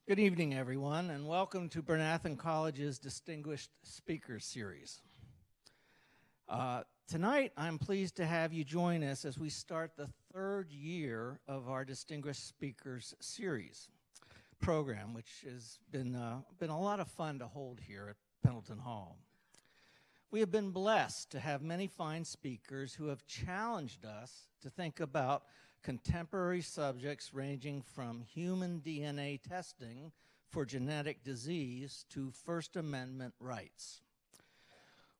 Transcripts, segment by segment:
Good evening, everyone, and welcome to Bernathen College's Distinguished Speakers Series. Tonight, I'm pleased to have you join us as we start the third year of our Distinguished Speakers Series program, which has been a lot of fun to hold here at Pendleton Hall. We have been blessed to have many fine speakers who have challenged us to think about contemporary subjects ranging from human DNA testing for genetic disease to First Amendment rights.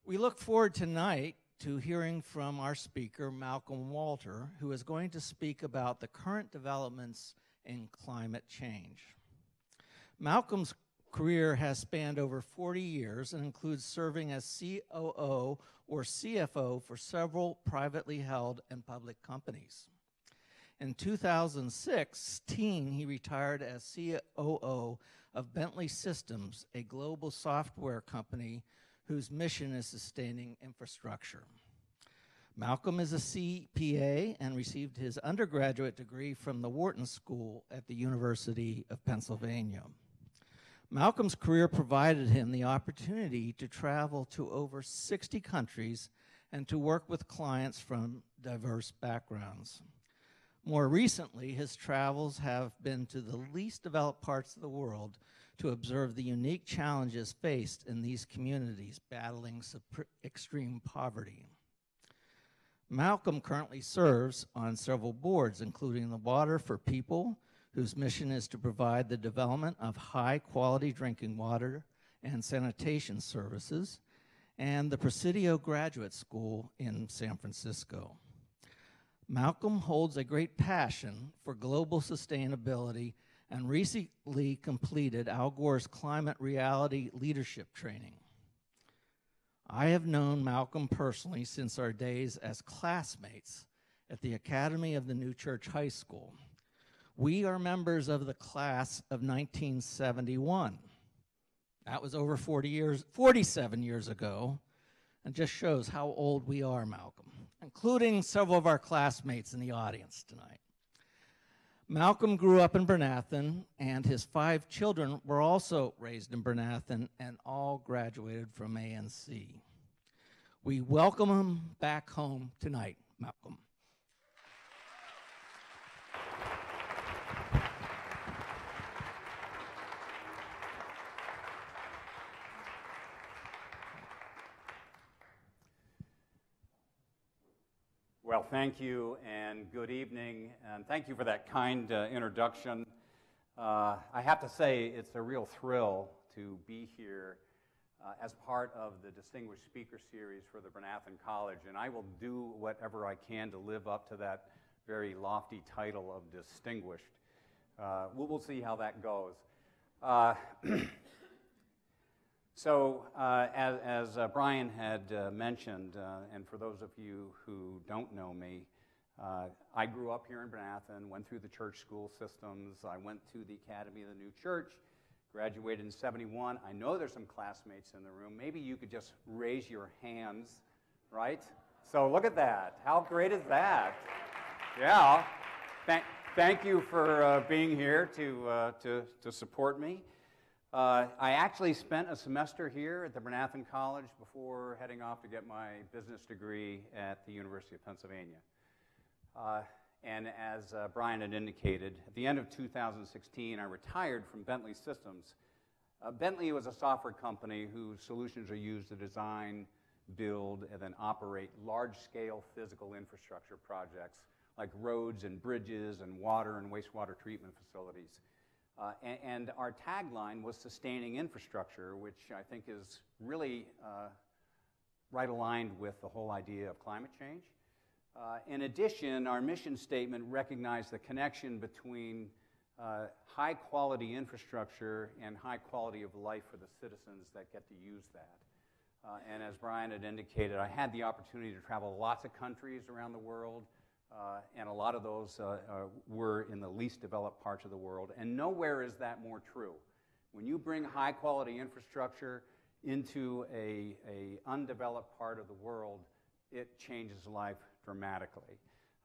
We look forward tonight to hearing from our speaker, Malcolm Walter, who is going to speak about the current developments in climate change. Malcolm's career has spanned over 40 years and includes serving as COO or CFO for several privately held and public companies. In 2016, he retired as COO of Bentley Systems, a global software company whose mission is sustaining infrastructure. Malcolm is a CPA and received his undergraduate degree from the Wharton School at the University of Pennsylvania. Malcolm's career provided him the opportunity to travel to over 60 countries and to work with clients from diverse backgrounds. More recently, his travels have been to the least developed parts of the world to observe the unique challenges faced in these communities battling extreme poverty. Malcolm currently serves on several boards, including the Water for People, whose mission is to provide the development of high-quality drinking water and sanitation services, and the Presidio Graduate School in San Francisco. Malcolm holds a great passion for global sustainability and recently completed Al Gore's Climate Reality Leadership Training. I have known Malcolm personally since our days as classmates at the Academy of the New Church High School. We are members of the class of 1971. That was over 47 years ago, and just shows how old we are, Malcolm, including several of our classmates in the audience tonight. Malcolm grew up in Bernathen, and his 5 children were also raised in Bernathen and all graduated from ANC. We welcome him back home tonight, Malcolm. Well, thank you and good evening, and thank you for that kind introduction. I have to say it's a real thrill to be here as part of the Distinguished Speaker Series for the Bernathen College, and I will do whatever I can to live up to that very lofty title of distinguished. We'll see how that goes. So, as Brian had mentioned, and for those of you who don't know me, I grew up here in Bernathen, went through the church school systems. I went to the Academy of the New Church, graduated in '71. I know there's some classmates in the room. Maybe you could just raise your hands, right? So look at that. How great is that? Yeah. Thank you for being here to support me. I actually spent a semester here at the Bernathen College before heading off to get my business degree at the University of Pennsylvania. And as Brian had indicated, at the end of 2016, I retired from Bentley Systems. Bentley was a software company whose solutions are used to design, build, and then operate large-scale physical infrastructure projects like roads and bridges and water and wastewater treatment facilities. And our tagline was sustaining infrastructure, which I think is really right aligned with the whole idea of climate change. In addition, our mission statement recognized the connection between high-quality infrastructure and high quality of life for the citizens that get to use that. And as Brian had indicated, I had the opportunity to travel lots of countries around the world, and a lot of those were in the least developed parts of the world, and nowhere is that more true. When you bring high-quality infrastructure into a undeveloped part of the world, it changes life dramatically.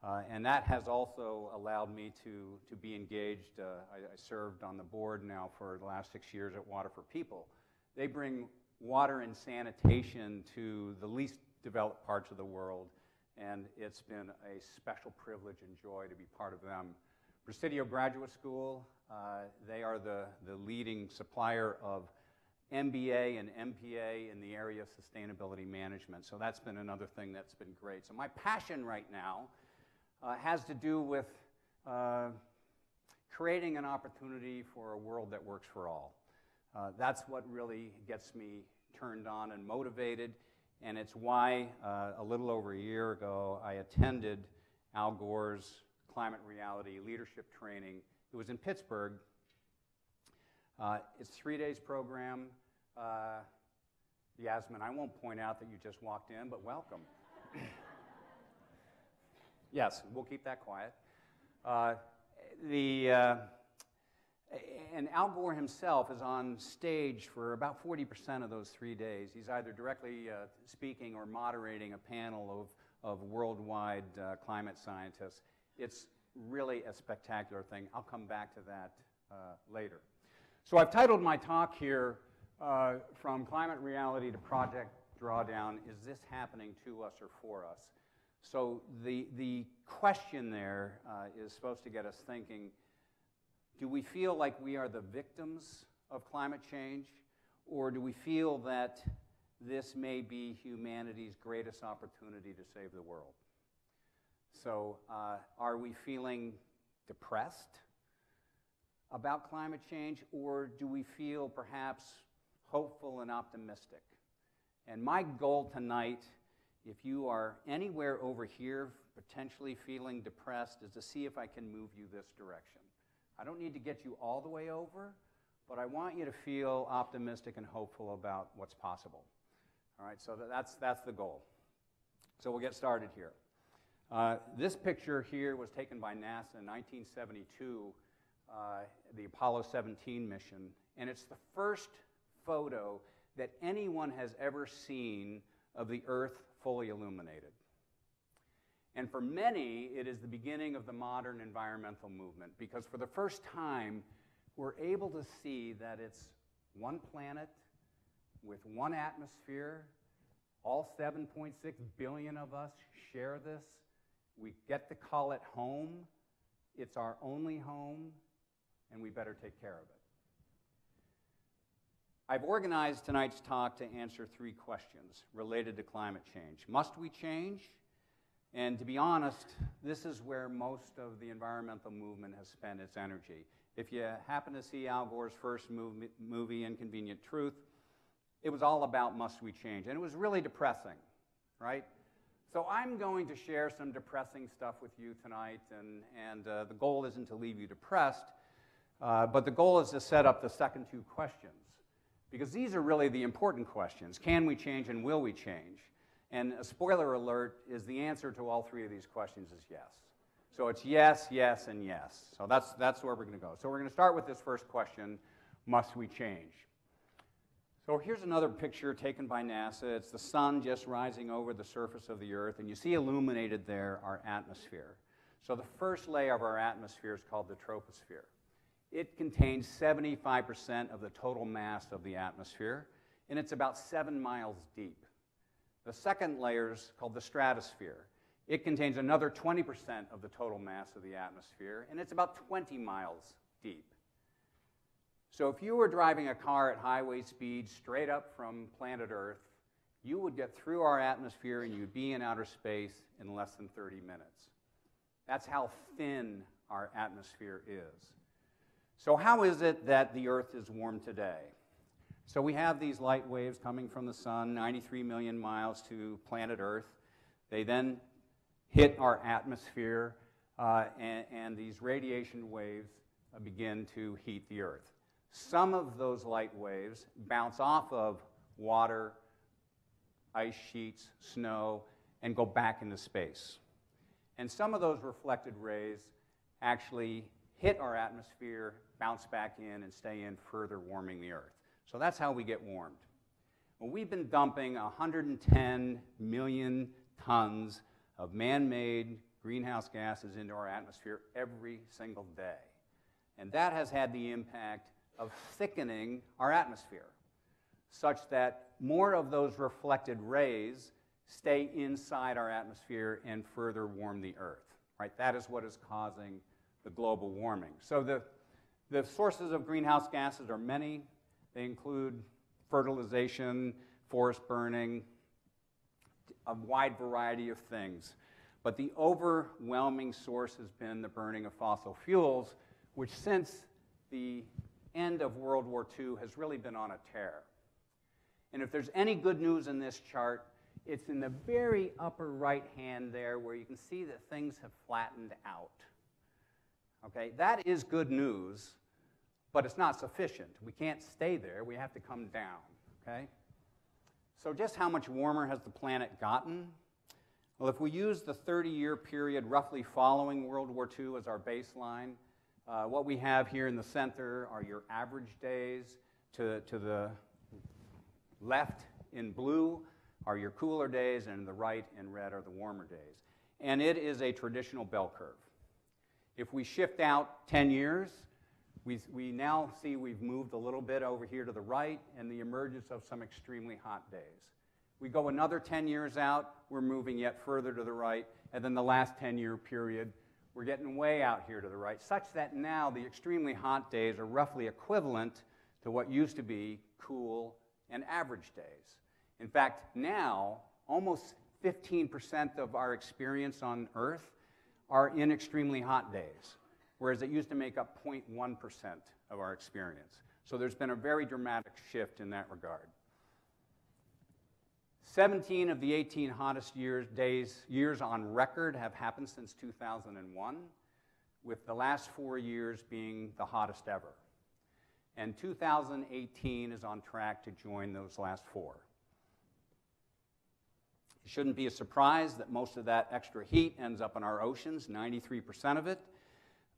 And that has also allowed me to be engaged. I served on the board now for the last 6 years at Water for People. They bring water and sanitation to the least developed parts of the world, and it's been a special privilege and joy to be part of them. Presidio Graduate School, they are the leading supplier of MBA and MPA in the area of sustainability management. So that's been another thing that's been great. So my passion right now has to do with creating an opportunity for a world that works for all. That's what really gets me turned on and motivated, and it's why a little over a year ago I attended Al Gore's Climate Reality Leadership Training. It was in Pittsburgh. It's a 3-day program. Yasmin, I won't point out that you just walked in, but welcome. Yes, we'll keep that quiet. And Al Gore himself is on stage for about 40% of those 3 days. He's either directly speaking or moderating a panel of worldwide climate scientists. It's really a spectacular thing. I'll come back to that later. So I've titled my talk here, From Climate Reality to Project Drawdown, Is This Happening to Us or For Us? So the question there is supposed to get us thinking, do we feel like we are the victims of climate change, or do we feel that this may be humanity's greatest opportunity to save the world? So are we feeling depressed about climate change, or do we feel perhaps hopeful and optimistic? And my goal tonight, if you are anywhere over here potentially feeling depressed, is to see if I can move you this direction. I don't need to get you all the way over, but I want you to feel optimistic and hopeful about what's possible. All right, so that's the goal. So we'll get started here. This picture here was taken by NASA in 1972, the Apollo 17 mission, and it's the first photo that anyone has ever seen of the Earth fully illuminated. And for many, it is the beginning of the modern environmental movement, because for the first time, we're able to see that it's one planet with one atmosphere. All 7.6 billion of us share this. We get to call it home. It's our only home, and we better take care of it. I've organized tonight's talk to answer 3 questions related to climate change. Must we change? And to be honest, this is where most of the environmental movement has spent its energy. If you happen to see Al Gore's first movie, Inconvenient Truth, it was all about must we change. And it was really depressing, right? So I'm going to share some depressing stuff with you tonight, and the goal isn't to leave you depressed, but the goal is to set up the second 2 questions, because these are really the important questions. Can we change and will we change? And a spoiler alert is the answer to all 3 of these questions is yes. So it's yes, yes, and yes. So that's where we're going to go. So we're going to start with this first question, must we change? So here's another picture taken by NASA. It's the sun just rising over the surface of the Earth, and you see illuminated there our atmosphere. So the first layer of our atmosphere is called the troposphere. It contains 75% of the total mass of the atmosphere, and it's about 7 miles deep. The second layer is called the stratosphere. It contains another 20% of the total mass of the atmosphere, and it's about 20 miles deep. So if you were driving a car at highway speed straight up from planet Earth, you would get through our atmosphere and you'd be in outer space in less than 30 minutes. That's how thin our atmosphere is. So how is it that the Earth is warm today? So we have these light waves coming from the sun, 93 million miles to planet Earth. They then hit our atmosphere, and these radiation waves begin to heat the Earth. Some of those light waves bounce off of water, ice sheets, snow, and go back into space. And some of those reflected rays actually hit our atmosphere, bounce back in, and stay in, further warming the Earth. So that's how we get warmed. Well, we've been dumping 110 million tons of man-made greenhouse gases into our atmosphere every single day. And that has had the impact of thickening our atmosphere, such that more of those reflected rays stay inside our atmosphere and further warm the Earth. Right? That is what is causing the global warming. So the sources of greenhouse gases are many. They include fertilization, forest burning, a wide variety of things. But the overwhelming source has been the burning of fossil fuels, which since the end of World War II has really been on a tear. And if there's any good news in this chart, it's in the very upper right hand there where you can see that things have flattened out. Okay, that is good news, but it's not sufficient. We can't stay there. We have to come down. Okay? So just how much warmer has the planet gotten? Well, if we use the 30-year period roughly following World War II as our baseline, what we have here in the center are your average days. To the left in blue are your cooler days, and the right in red are the warmer days. And it is a traditional bell curve. If we shift out 10 years, we now see we've moved a little bit over here to the right and the emergence of some extremely hot days. We go another 10 years out, we're moving yet further to the right, and then the last 10-year period, we're getting way out here to the right, such that now the extremely hot days are roughly equivalent to what used to be cool and average days. In fact, now, almost 15% of our experience on Earth are in extremely hot days, whereas it used to make up 0.1% of our experience. So there's been a very dramatic shift in that regard. 17 of the 18 hottest years on record have happened since 2001, with the last 4 years being the hottest ever. And 2018 is on track to join those last 4. It shouldn't be a surprise that most of that extra heat ends up in our oceans, 93% of it,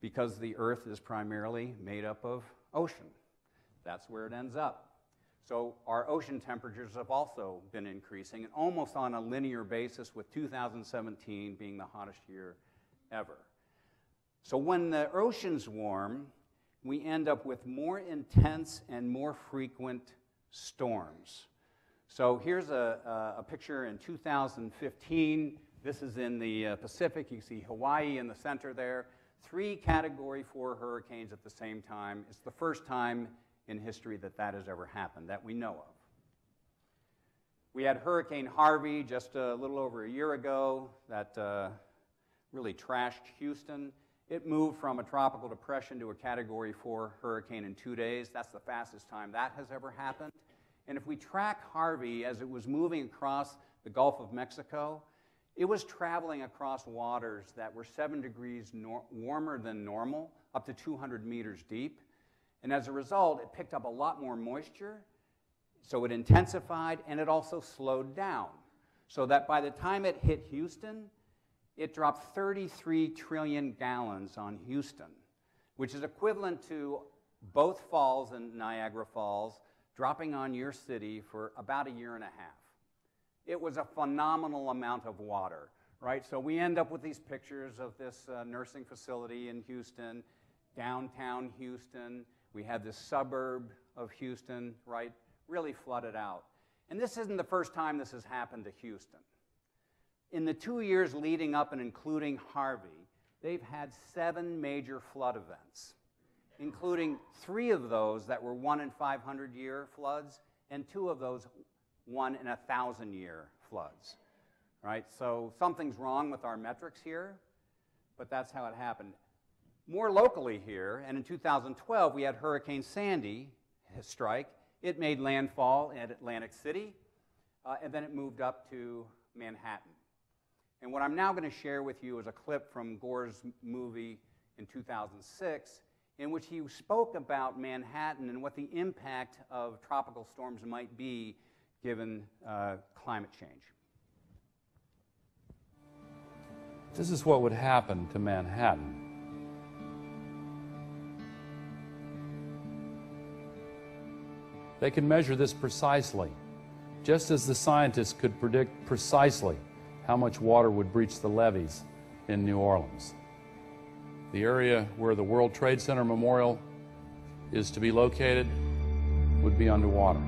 because the Earth is primarily made up of ocean. That's where it ends up. So our ocean temperatures have also been increasing, and almost on a linear basis, with 2017 being the hottest year ever. So when the oceans warm, we end up with more intense and more frequent storms. So here's a picture in 2015. This is in the Pacific. You see Hawaii in the center there. 3 Category 4 hurricanes at the same time. It's the first time in history that that has ever happened, that we know of. We had Hurricane Harvey just a little over a year ago that really trashed Houston. It moved from a tropical depression to a Category 4 hurricane in 2 days. That's the fastest time that has ever happened. And if we track Harvey as it was moving across the Gulf of Mexico, it was traveling across waters that were 7 degrees warmer than normal, up to 200 meters deep. And as a result, it picked up a lot more moisture, so it intensified, and it also slowed down, so that by the time it hit Houston, it dropped 33 trillion gallons on Houston, which is equivalent to both falls in Niagara Falls dropping on your city for about a year and a half. It was a phenomenal amount of water, right? So we end up with these pictures of this nursing facility in Houston, downtown Houston. We had this suburb of Houston, right, really flooded out. And this isn't the first time this has happened to Houston. In the 2 years leading up and including Harvey, they've had 7 major flood events, including 3 of those that were 1 in 500-year floods, and 2 of those 1 in 1,000-year floods, right? So something's wrong with our metrics here, but that's how it happened. More locally here, and in 2012, we had Hurricane Sandy strike. It made landfall at Atlantic City, and then it moved up to Manhattan. And what I'm now going to share with you is a clip from Gore's movie in 2006, in which he spoke about Manhattan and what the impact of tropical storms might be given climate change. This is what would happen to Manhattan. They can measure this precisely, just as the scientists could predict precisely how much water would breach the levees in New Orleans. The area where the World Trade Center Memorial is to be located would be underwater.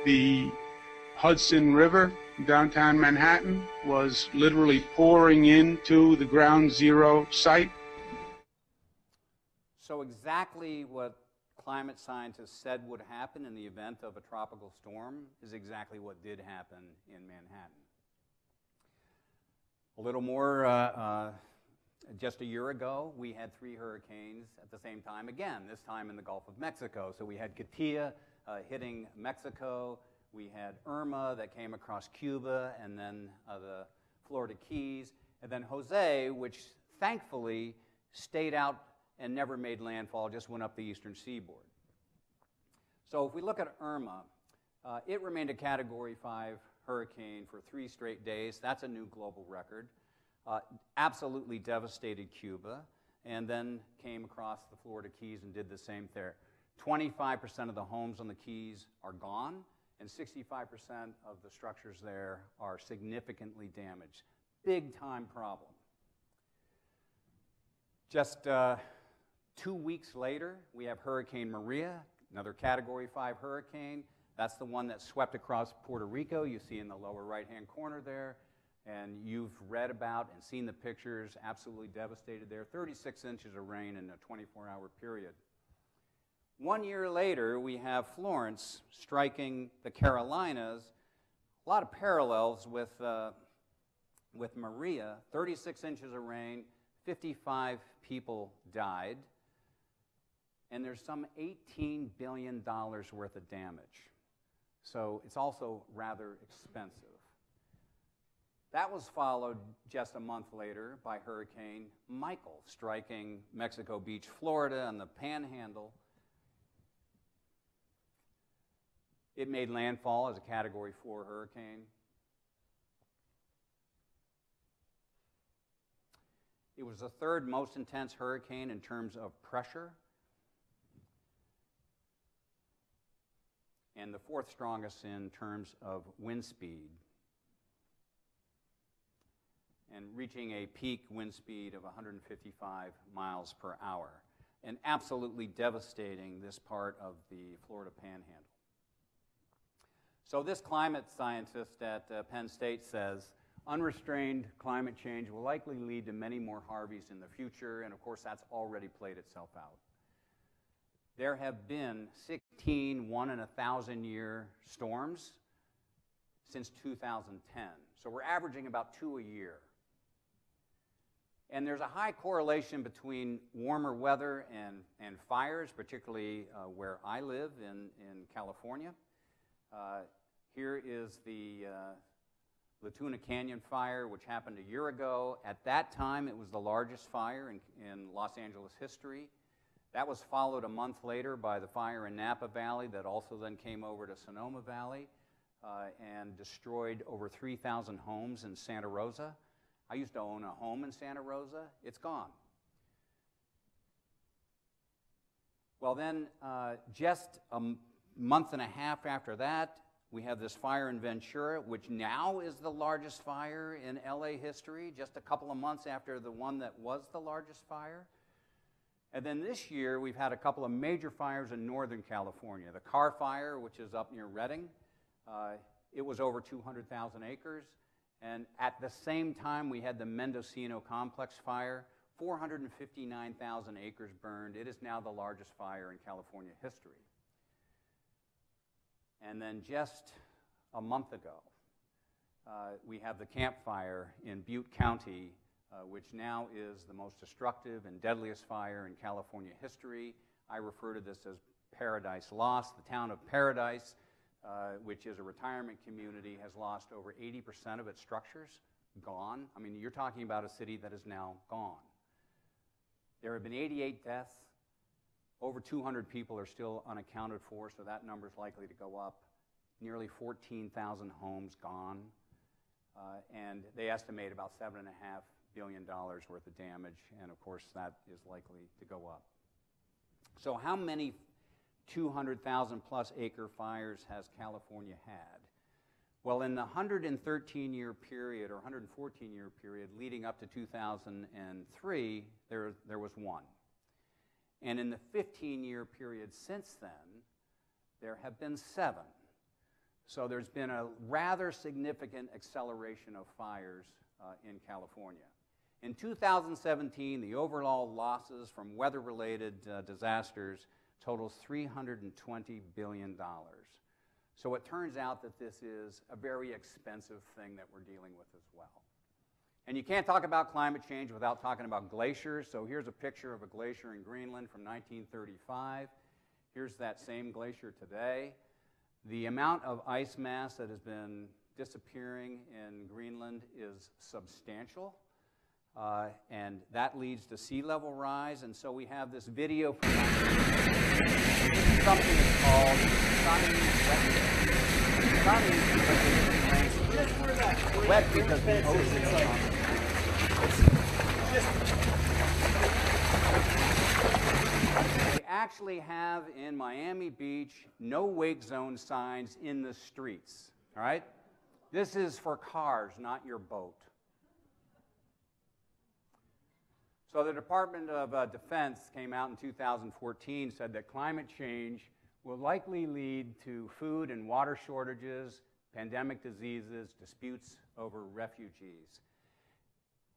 The Hudson River, downtown Manhattan, was literally pouring into the ground zero site. So exactly what climate scientists said would happen in the event of a tropical storm is exactly what did happen in Manhattan. A little more, just a year ago, we had 3 hurricanes at the same time again, this time in the Gulf of Mexico. So we had Katia hitting Mexico, we had Irma that came across Cuba, and then the Florida Keys, and then Jose, which thankfully stayed out and never made landfall, just went up the eastern seaboard. So if we look at Irma, it remained a Category 5 hurricane for 3 straight days. That's a new global record. Absolutely devastated Cuba, and then came across the Florida Keys and did the same there. 25% of the homes on the Keys are gone, and 65% of the structures there are significantly damaged. Big time problem. Just 2 weeks later, we have Hurricane Maria, another Category 5 hurricane. That's the one that swept across Puerto Rico. You see in the lower right-hand corner there. And you've read about and seen the pictures, absolutely devastated there. 36 inches of rain in a 24-hour period. 1 year later, we have Florence striking the Carolinas. A lot of parallels with Maria. 36 inches of rain, 55 people died. And there's some $18 billion worth of damage. So it's also rather expensive. That was followed just a month later by Hurricane Michael, striking Mexico Beach, Florida, and the Panhandle. It made landfall as a Category 4 hurricane. It was the 3rd most intense hurricane in terms of pressure, and the 4th strongest in terms of wind speed, and reaching a peak wind speed of 155 miles per hour, and absolutely devastating this part of the Florida Panhandle. So this climate scientist at Penn State says, unrestrained climate change will likely lead to many more Harveys in the future, and of course that's already played itself out. There have been 16 one-in-a-thousand-year storms since 2010. So we're averaging about 2 a year. And there's a high correlation between warmer weather and fires, particularly where I live in California. Here is the La Tuna Canyon fire, which happened a year ago. At that time, it was the largest fire in Los Angeles history. That was followed a month later by the fire in Napa Valley that also then came over to Sonoma Valley and destroyed over 3,000 homes in Santa Rosa. I used to own a home in Santa Rosa. It's gone. Well, then just a month and a half after that, we have this fire in Ventura, which now is the largest fire in LA history, just a couple of months after the one that was the largest fire. And then this year, we've had a couple of major fires in Northern California. The Carr Fire, which is up near Redding, it was over 200,000 acres. And at the same time, we had the Mendocino Complex Fire, 459,000 acres burned. It is now the largest fire in California history. And then just a month ago, we have the Campfire in Butte County, which now is the most destructive and deadliest fire in California history. I refer to this as Paradise Lost. The town of Paradise, which is a retirement community, has lost over 80% of its structures, gone. I mean, you're talking about a city that is now gone. There have been 88 deaths. Over 200 people are still unaccounted for, so that number is likely to go up. Nearly 14,000 homes gone. And they estimate about $7.5 billion worth of damage, and of course that is likely to go up. So how many 200,000 plus acre fires has California had? Well, in the 113-year period or 114-year period leading up to 2003, there was 1. And in the 15-year period since then, there have been 7. So there's been a rather significant acceleration of fires in California. In 2017, the overall losses from weather-related disasters totals $320 billion. So it turns out that this is a very expensive thing that we're dealing with as well. And you can't talk about climate change without talking about glaciers. So here's a picture of a glacier in Greenland from 1935. Here's that same glacier today. The amount of ice mass that has been disappearing in Greenland is substantial. And that leads to sea level rise. And so we have this video from something that's called sunny wet. Sunny because wet because the ocean is on. They actually have in Miami Beach no wake zone signs in the streets. All right? This is for cars, not your boat. So the Department of Defense came out in 2014, said that climate change will likely lead to food and water shortages, pandemic diseases, disputes over refugees.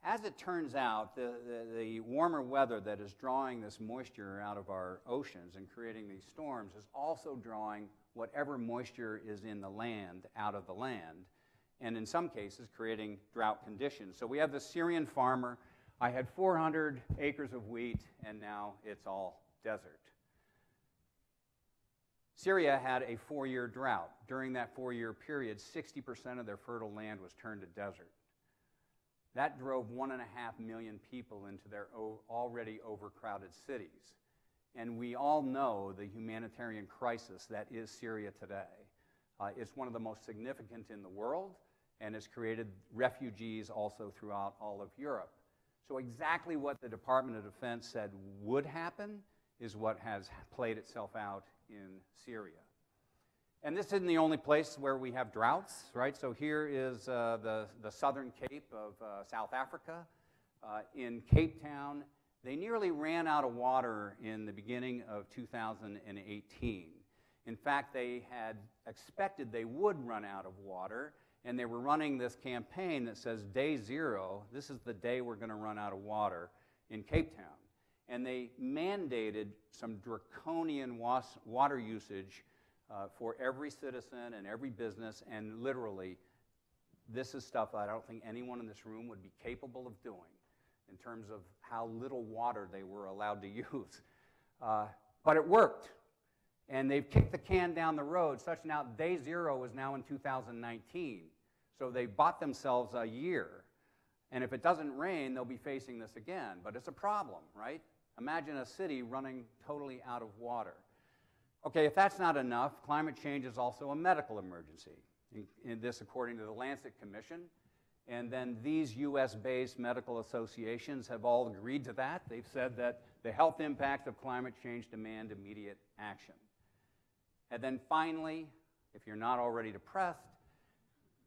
As it turns out, the warmer weather that is drawing this moisture out of our oceans and creating these storms is also drawing whatever moisture is in the land out of the land, and in some cases creating drought conditions. So we have this Syrian farmer. I had 400 acres of wheat, and now it's all desert. Syria had a 4-year drought. During that 4-year period, 60% of their fertile land was turned to desert. That drove 1.5 million people into their already overcrowded cities. And we all know the humanitarian crisis that is Syria today. It's one of the most significant in the world, and has created refugees also throughout all of Europe. So exactly what the Department of Defense said would happen is what has played itself out in Syria. And this isn't the only place where we have droughts, right? So here is the southern Cape of South Africa. In Cape Town, they nearly ran out of water in the beginning of 2018. In fact, they had expected they would run out of water, and they were running this campaign that says, day 0, this is the day we're going to run out of water in Cape Town. And they mandated some draconian water usage for every citizen and every business, and literally, this is stuff I don't think anyone in this room would be capable of doing in terms of how little water they were allowed to use. But it worked. And they've kicked the can down the road such now day 0 is now in 2019. So they bought themselves a year. And if it doesn't rain, they'll be facing this again. But it's a problem, right? Imagine a city running totally out of water. Okay, if that's not enough, climate change is also a medical emergency. In this, according to the Lancet Commission. And then these US-based medical associations have all agreed to that. They've said that the health impacts of climate change demand immediate action. And then finally, if you're not already depressed,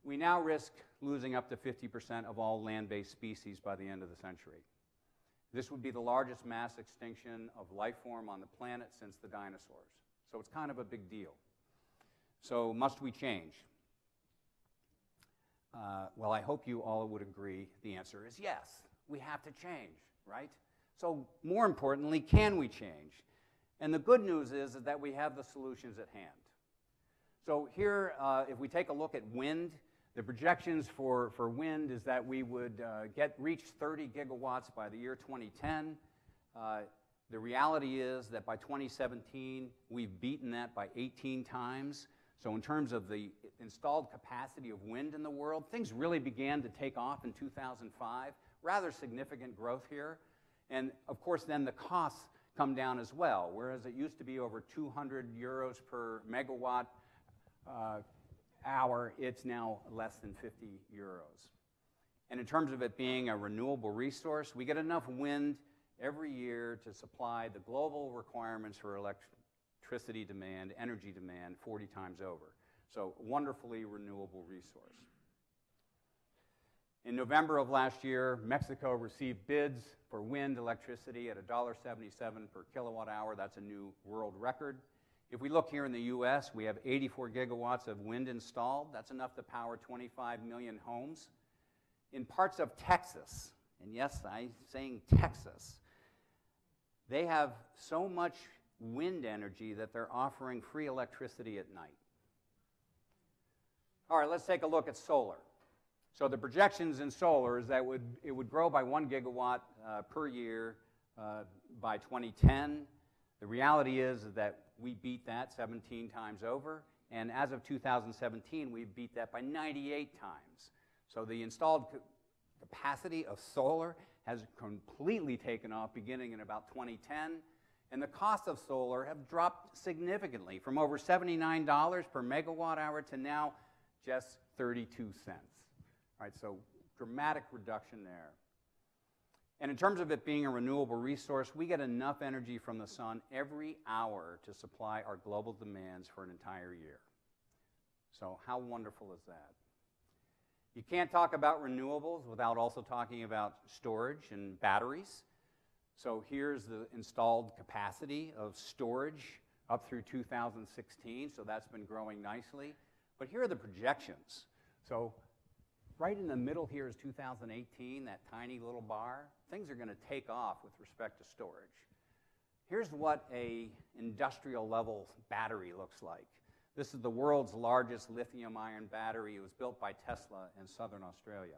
we now risk losing up to 50% of all land-based species by the end of the century. This would be the largest mass extinction of life form on the planet since the dinosaurs. So it's kind of a big deal. So must we change? Well, I hope you all would agree the answer is yes. We have to change, right? So more importantly, can we change? And the good news is that we have the solutions at hand. So here, if we take a look at wind, the projections for wind is that we would reach 30 gigawatts by the year 2010. The reality is that by 2017, we've beaten that by 18 times. So in terms of the installed capacity of wind in the world, things really began to take off in 2005. Rather significant growth here. And of course, then the costs come down as well. Whereas it used to be over 200 euros per megawatt hour, it's now less than 50 euros. And in terms of it being a renewable resource, we get enough wind every year to supply the global requirements for electricity demand, energy demand, 40 times over. So wonderfully renewable resource. In November of last year, Mexico received bids for wind electricity at $1.77 per kilowatt hour. That's a new world record. If we look here in the US, we have 84 gigawatts of wind installed. That's enough to power 25 million homes. In parts of Texas, and yes, I'm saying Texas, they have so much wind energy that they're offering free electricity at night. All right, let's take a look at solar. So the projections in solar is that it would grow by 1 gigawatt per year by 2010. The reality is that we beat that 17 times over, and as of 2017, we beat that by 98 times. So the installed capacity of solar has completely taken off beginning in about 2010, and the cost of solar have dropped significantly from over $79 per megawatt hour to now just 32 cents. All right, so dramatic reduction there. And in terms of it being a renewable resource, we get enough energy from the sun every hour to supply our global demands for an entire year. So how wonderful is that? You can't talk about renewables without also talking about storage and batteries. So here's the installed capacity of storage up through 2016, so that's been growing nicely. But here are the projections. So right in the middle here is 2018, that tiny little bar. Things are going to take off with respect to storage. Here's what an industrial level battery looks like. This is the world's largest lithium-ion battery. It was built by Tesla in southern Australia.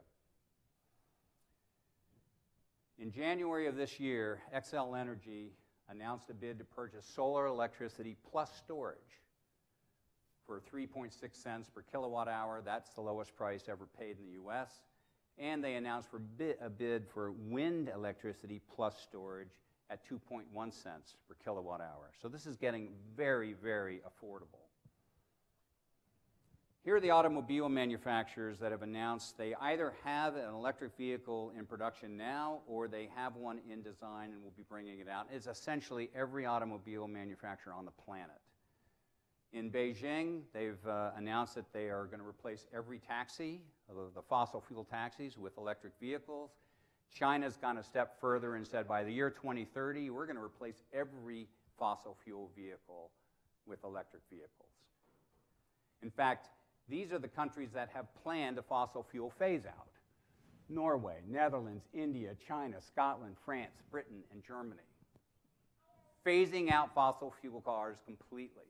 In January of this year, Xcel Energy announced a bid to purchase solar electricity plus storage for 3.6 cents per kilowatt hour. That's the lowest price ever paid in the U.S. And they announced a bid for wind electricity plus storage at 2.1 cents per kilowatt hour. So this is getting very, very affordable. Here are the automobile manufacturers that have announced they either have an electric vehicle in production now or they have one in design and will be bringing it out. It's essentially every automobile manufacturer on the planet. In Beijing, they've announced that they are going to replace every taxi, the fossil fuel taxis, with electric vehicles. China's gone a step further and said by the year 2030, we're going to replace every fossil fuel vehicle with electric vehicles. In fact, these are the countries that have planned a fossil fuel phase-out. Norway, Netherlands, India, China, Scotland, France, Britain, and Germany. Phasing out fossil fuel cars completely.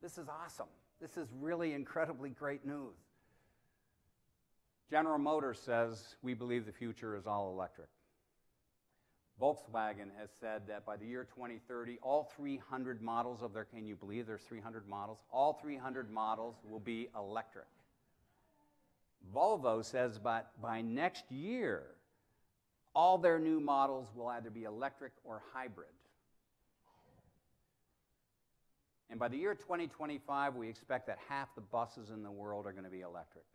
This is awesome. This is really incredibly great news. General Motors says, we believe the future is all electric. Volkswagen has said that by the year 2030, all 300 models of their, can you believe there's 300 models? All 300 models will be electric. Volvo says by next year, all their new models will either be electric or hybrid. And by the year 2025, we expect that half the buses in the world are going to be electric.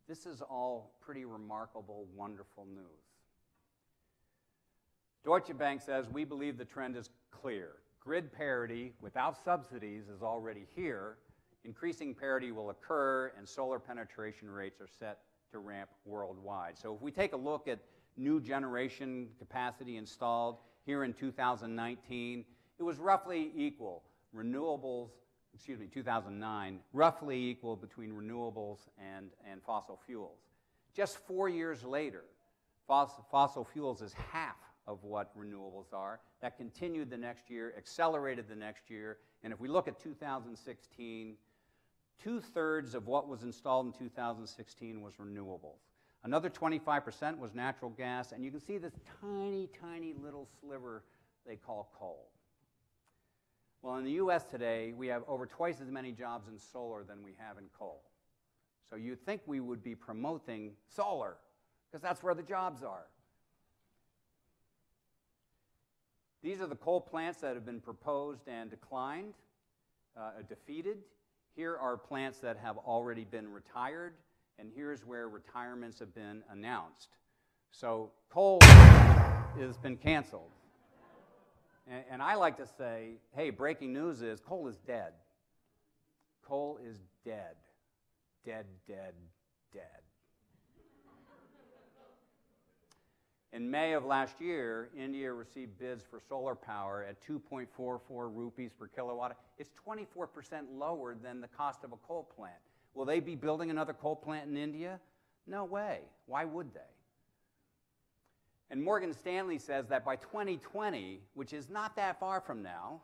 This is all pretty remarkable, wonderful news. Deutsche Bank says, we believe the trend is clear. Grid parity without subsidies is already here. Increasing parity will occur, and solar penetration rates are set to ramp worldwide. So if we take a look at new generation capacity installed here in 2019, it was roughly equal. 2009, roughly equal between renewables and fossil fuels. Just 4 years later, fossil fuels is half of what renewables are. That continued the next year, accelerated the next year, and if we look at 2016, 2/3 of what was installed in 2016 was renewables. Another 25% was natural gas, and you can see this tiny, tiny little sliver they call coal. Well, in the U.S. today, we have over twice as many jobs in solar than we have in coal. So you'd think we would be promoting solar, because that's where the jobs are. These are the coal plants that have been proposed and declined, defeated. Here are plants that have already been retired, and here's where retirements have been announced. So coal has been canceled. And I like to say, hey, breaking news is coal is dead. Coal is dead. Dead, dead, dead. In May of last year, India received bids for solar power at 2.44 rupees per kilowatt. It's 24% lower than the cost of a coal plant. Will they be building another coal plant in India? No way. Why would they? And Morgan Stanley says that by 2020, which is not that far from now,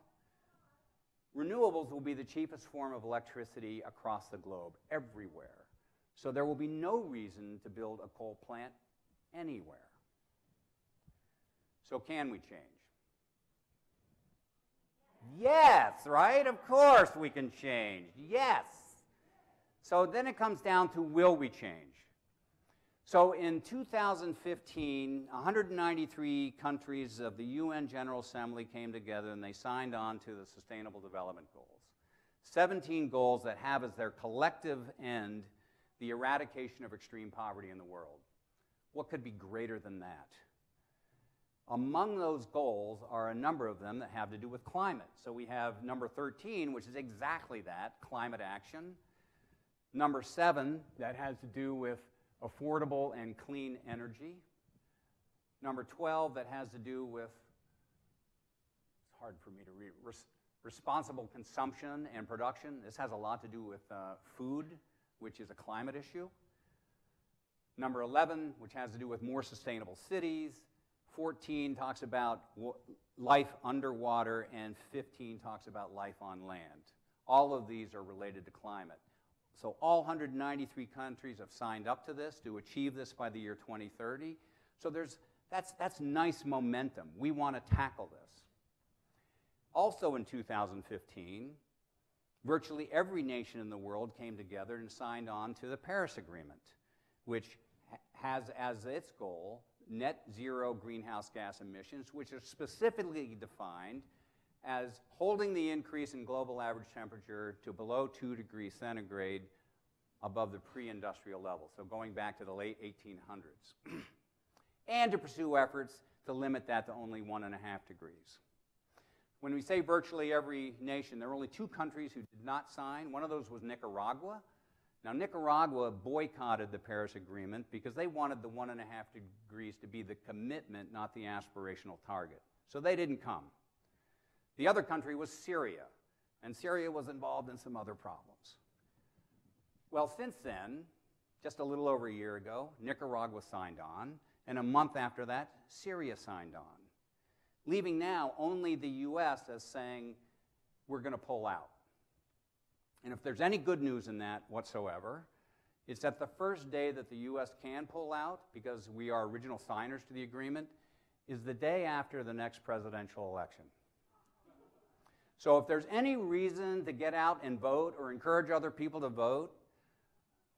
renewables will be the cheapest form of electricity across the globe, everywhere. So there will be no reason to build a coal plant anywhere. So can we change? Yes, right? Of course we can change. Yes. So then it comes down to, will we change? So in 2015, 193 countries of the UN General Assembly came together and they signed on to the Sustainable Development Goals. 17 goals that have as their collective end the eradication of extreme poverty in the world. What could be greater than that? Among those goals are a number of them that have to do with climate. So we have number 13, which is exactly that, climate action. Number 7, that has to do with affordable and clean energy. Number 12, that has to do with, it's hard for me to read, responsible consumption and production. This has a lot to do with food, which is a climate issue. Number 11, which has to do with more sustainable cities. 14 talks about life underwater, and 15 talks about life on land. All of these are related to climate. So all 193 countries have signed up to this to achieve this by the year 2030. So that's nice momentum. We want to tackle this. Also in 2015, virtually every nation in the world came together and signed on to the Paris Agreement, which has as its goal net zero greenhouse gas emissions, which are specifically defined as holding the increase in global average temperature to below 2 degrees centigrade above the pre-industrial level, so going back to the late 1800s, and to pursue efforts to limit that to only 1.5 degrees. When we say virtually every nation, there are only 2 countries who did not sign. One of those was Nicaragua. Now, Nicaragua boycotted the Paris Agreement because they wanted the 1.5 degrees to be the commitment, not the aspirational target. So they didn't come. The other country was Syria, and Syria was involved in some other problems. Well, since then, just a little over a year ago, Nicaragua signed on, and a month after that, Syria signed on, leaving now only the U.S. as saying, we're going to pull out. And if there's any good news in that whatsoever, it's that the first day that the U.S. can pull out, because we are original signers to the agreement, is the day after the next presidential election. So if there's any reason to get out and vote or encourage other people to vote,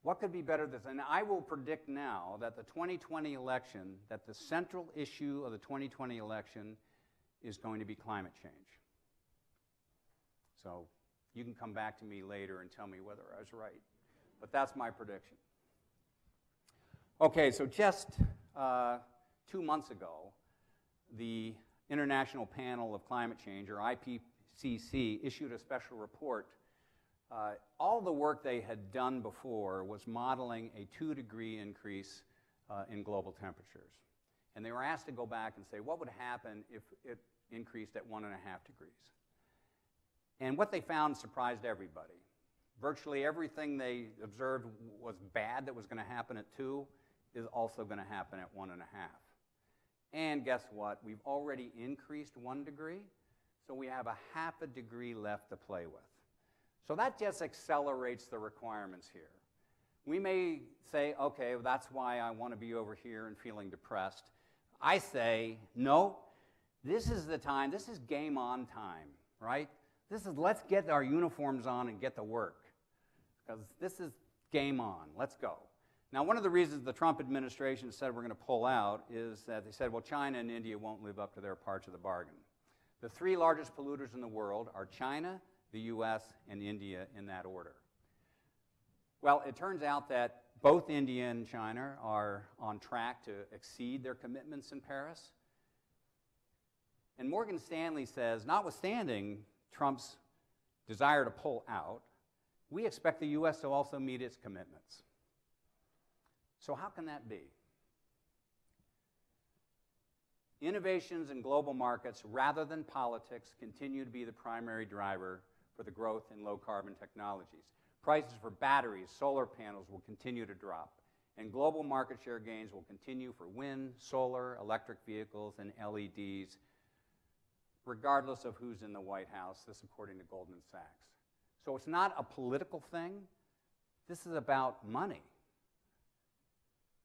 what could be better than this? And I will predict now that the 2020 election, that the central issue of the 2020 election is going to be climate change. So you can come back to me later and tell me whether I was right. But that's my prediction. Okay, so just 2 months ago, the International Panel of Climate Change, or IPCC, issued a special report. All the work they had done before was modeling a 2-degree increase in global temperatures. And they were asked to go back and say, what would happen if it increased at 1.5 degrees? And what they found surprised everybody. Virtually everything they observed was bad that was going to happen at 2 is also going to happen at 1.5. And guess what? We've already increased 1 degree, so we have 0.5 degree left to play with. So that just accelerates the requirements here. We may say, okay, well, that's why I want to be over here and feeling depressed. I say, no, this is the time, this is game on time, right? This is, let's get our uniforms on and get to work, because this is game on. Let's go. Now, one of the reasons the Trump administration said we're going to pull out is that they said, well, China and India won't live up to their parts of the bargain. The 3 largest polluters in the world are China, the U.S., and India in that order. Well, it turns out that both India and China are on track to exceed their commitments in Paris. And Morgan Stanley says, notwithstanding Trump's desire to pull out, we expect the U.S. to also meet its commitments. So how can that be? Innovations in global markets, rather than politics, continue to be the primary driver for the growth in low-carbon technologies. Prices for batteries, solar panels will continue to drop, and global market share gains will continue for wind, solar, electric vehicles, and LEDs, regardless of who's in the White House, this according to Goldman Sachs. So it's not a political thing. This is about money.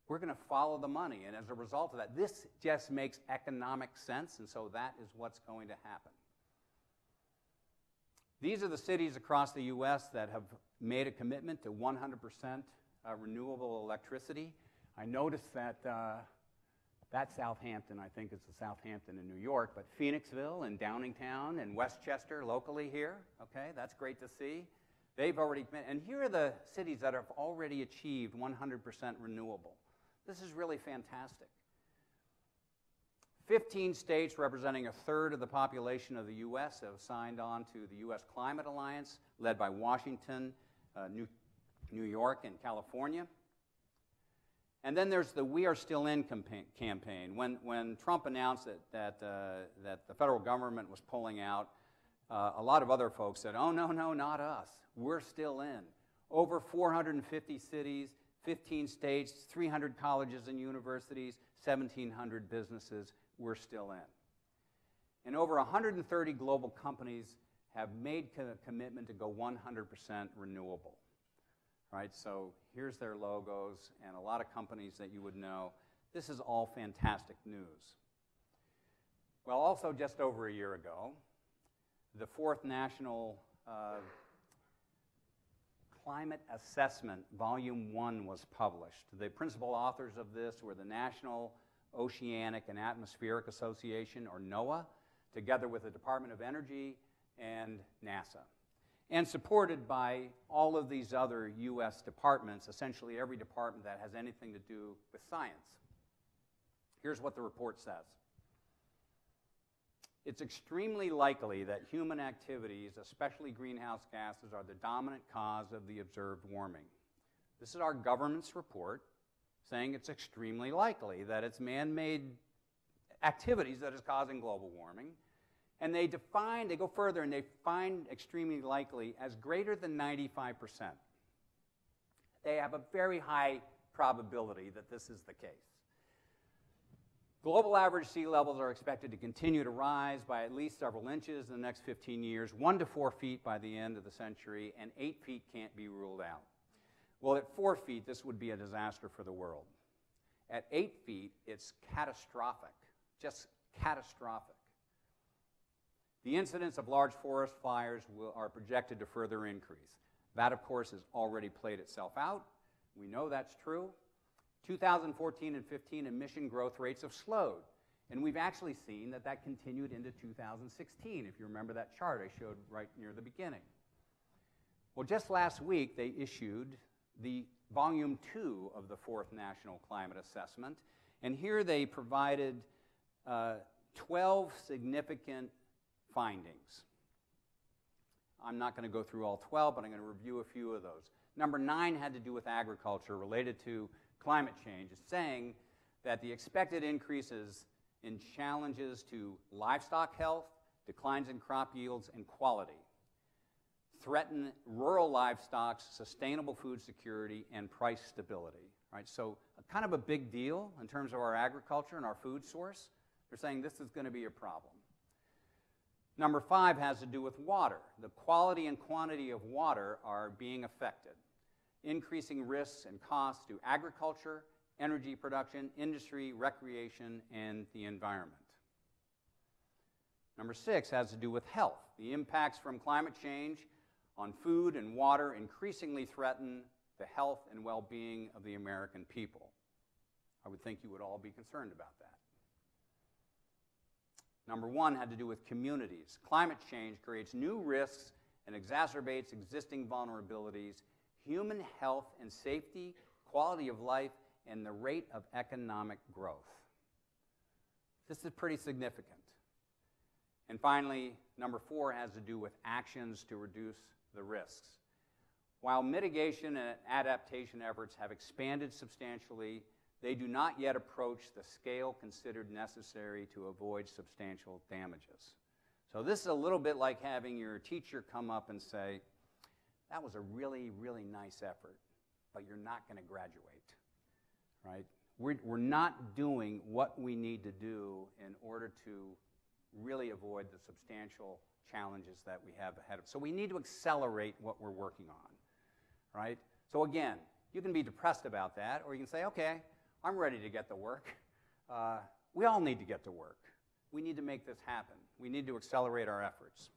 We're going to follow the money, and as a result of that, this just makes economic sense, and so that is what's going to happen. These are the cities across the U.S. that have made a commitment to 100% renewable electricity. I noticed that that's Southampton. I think it's the Southampton in New York, but Phoenixville and Downingtown and Westchester locally here, okay, that's great to see. They've already committed, and here are the cities that have already achieved 100% renewable. This is really fantastic. 15 states representing a third of the population of the U.S. have signed on to the U.S. Climate Alliance, led by Washington, New York, and California. And then there's the We Are Still In campaign. When Trump announced that the federal government was pulling out, a lot of other folks said, oh, no, not us. We're still in. Over 450 cities, 15 states, 300 colleges and universities, 1,700 businesses, we're still in. And over 130 global companies have made a commitment to go 100% renewable. Right, so here's their logos and a lot of companies that you would know. This is all fantastic news. Well, also just over a year ago, the fourth National Climate Assessment, Volume 1, was published. The principal authors of this were the National Oceanic and Atmospheric Association, or NOAA, together with the Department of Energy and NASA, and supported by all of these other U.S. departments, essentially every department that has anything to do with science. Here's what the report says. It's extremely likely that human activities, especially greenhouse gases, are the dominant cause of the observed warming. This is our government's report saying it's extremely likely that it's man-made activities that is causing global warming. And they go further and they find extremely likely as greater than 95%. They have a very high probability that this is the case. Global average sea levels are expected to continue to rise by at least several inches in the next 15 years, 1 to 4 feet by the end of the century, and 8 feet can't be ruled out. Well, at 4 feet, this would be a disaster for the world. At 8 feet, it's catastrophic, just catastrophic. The incidence of large forest fires are projected to further increase. That, of course, has already played itself out. We know that's true. 2014 and 15 emission growth rates have slowed, and we've actually seen that continued into 2016, if you remember that chart I showed right near the beginning. Well, just last week, they issued the Volume 2 of the Fourth National Climate Assessment, and here they provided 12 significant findings. I'm not going to go through all 12, but I'm going to review a few of those. Number 9 had to do with agriculture related to climate change. It's saying that the expected increases in challenges to livestock health, declines in crop yields, and quality threaten rural livestock's sustainable food security and price stability. Right? So kind of a big deal in terms of our agriculture and our food source. They're saying this is going to be a problem. Number 5 has to do with water. The quality and quantity of water are being affected, increasing risks and costs to agriculture, energy production, industry, recreation, and the environment. Number 6 has to do with health. The impacts from climate change on food and water increasingly threaten the health and well-being of the American people. I would think you would all be concerned about that. Number 1 had to do with communities. Climate change creates new risks and exacerbates existing vulnerabilities, human health and safety, quality of life, and the rate of economic growth. This is pretty significant. And finally, number 4 has to do with actions to reduce the risks. While mitigation and adaptation efforts have expanded substantially, they do not yet approach the scale considered necessary to avoid substantial damages. So this is a little bit like having your teacher come up and say, that was a really, really nice effort, but you're not going to graduate, right? We're not doing what we need to do in order to really avoid the substantial challenges that we have ahead of us. So we need to accelerate what we're working on, right? So again, you can be depressed about that, or you can say, okay, I'm ready to get to work. We all need to get to work. We need to make this happen. We need to accelerate our efforts.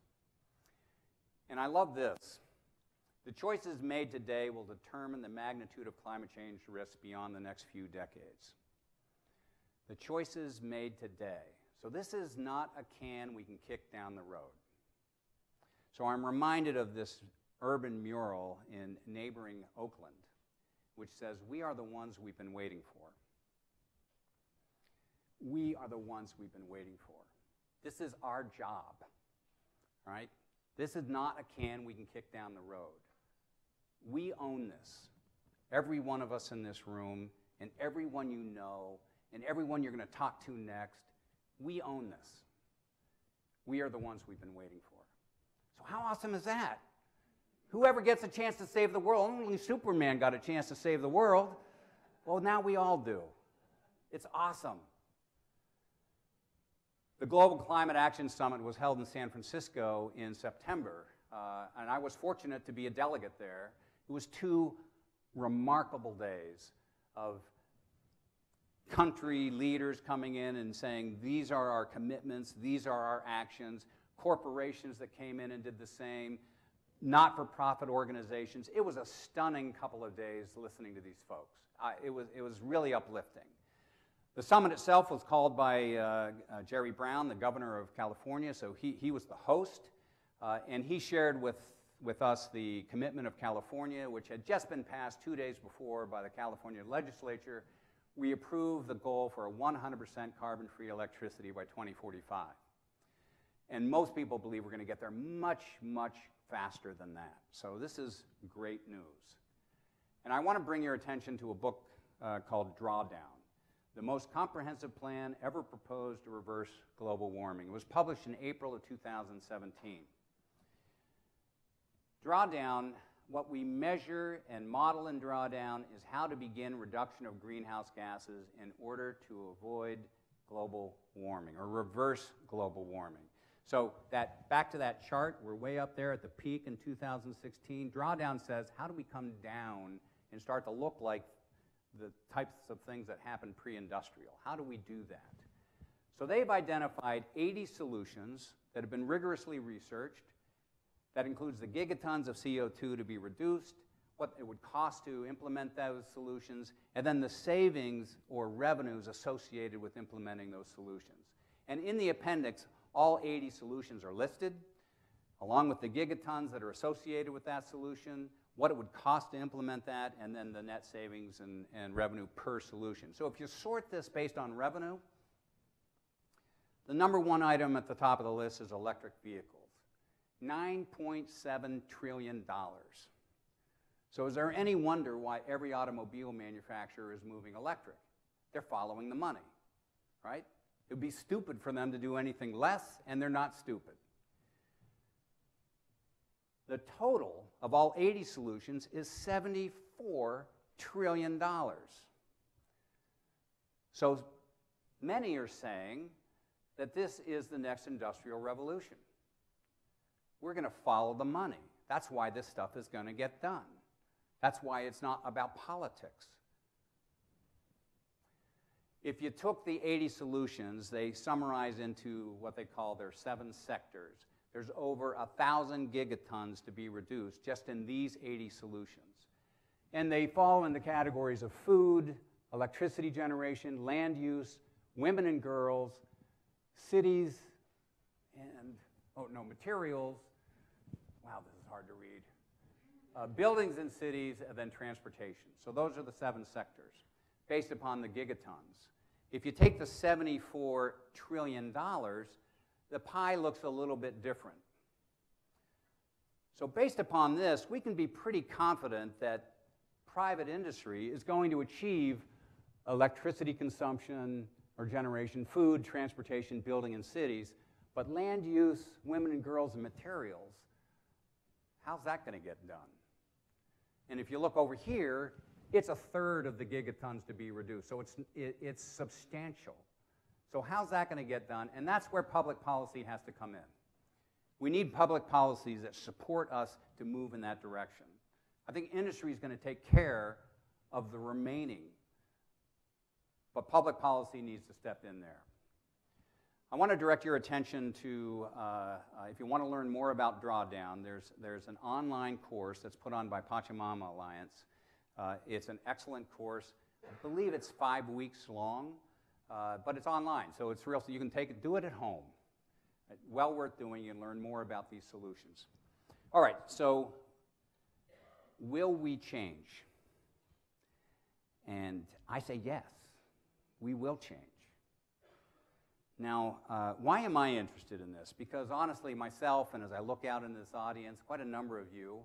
And I love this. The choices made today will determine the magnitude of climate change risks beyond the next few decades. The choices made today. So this is not a can we can kick down the road. So I'm reminded of this urban mural in neighboring Oakland, which says, we are the ones we've been waiting for. We are the ones we've been waiting for. This is our job, right? This is not a can we can kick down the road. We own this. Every one of us in this room, and everyone you know, and everyone you're going to talk to next, we own this. We are the ones we've been waiting for. So how awesome is that? Whoever gets a chance to save the world, only Superman got a chance to save the world. Well, now we all do. It's awesome. The Global Climate Action Summit was held in San Francisco in September, and I was fortunate to be a delegate there. It was 2 remarkable days of country leaders coming in and saying, these are our commitments, these are our actions, corporations that came in and did the same, not-for-profit organizations. It was a stunning couple of days listening to these folks. It was really uplifting. The summit itself was called by Jerry Brown, the governor of California, so he was the host, and he shared with us the commitment of California, which had just been passed 2 days before by the California legislature. We approved the goal for a 100% carbon-free electricity by 2045. And most people believe we're going to get there much, much faster than that. So this is great news. And I want to bring your attention to a book called Drawdown, the most comprehensive plan ever proposed to reverse global warming. It was published in April of 2017. Drawdown, what we measure and model in Drawdown is how to begin reduction of greenhouse gases in order to avoid global warming or reverse global warming. So back to that chart, we're way up there at the peak in 2016. Drawdown says, how do we come down and start to look like the types of things that happen pre-industrial? How do we do that? So they've identified 80 solutions that have been rigorously researched. That includes the gigatons of CO2 to be reduced, what it would cost to implement those solutions, and then the savings or revenues associated with implementing those solutions. And in the appendix, all 80 solutions are listed, along with the gigatons that are associated with that solution, what it would cost to implement that, and then the net savings and revenue per solution. So if you sort this based on revenue, the number 1 item at the top of the list is electric vehicles. $9.7 trillion. So is there any wonder why every automobile manufacturer is moving electric? They're following the money, right? It would be stupid for them to do anything less, and they're not stupid. The total of all 80 solutions is $74 trillion. So many are saying that this is the next industrial revolution. We're going to follow the money. That's why this stuff is going to get done. That's why it's not about politics. If you took the 80 solutions, they summarize into what they call their 7 sectors. There's over 1,000 gigatons to be reduced just in these 80 solutions. And they fall into categories of food, electricity generation, land use, women and girls, cities, and, materials. Wow, this is hard to read. Buildings and cities, and then transportation. So those are the 7 sectors based upon the gigatons. If you take the $74 trillion, the pie looks a little bit different. So based upon this, we can be pretty confident that private industry is going to achieve electricity consumption or generation, food, transportation, building, and cities, but land use, women and girls, and materials, how's that going to get done? And if you look over here, it's a third of the gigatons to be reduced, so it's substantial. So how's that going to get done? And that's where public policy has to come in. We need public policies that support us to move in that direction. I think industry is going to take care of the remaining, but public policy needs to step in there. I want to direct your attention to, if you want to learn more about Drawdown, there's an online course that's put on by Pachamama Alliance. It's an excellent course. I believe it's 5 weeks long, but it's online, so it's real. So you can do it at home. Well worth doing. You can learn more about these solutions. All right, so will we change? And I say yes, we will change. Now, why am I interested in this? Because honestly, myself, and as I look out in this audience, quite a number of you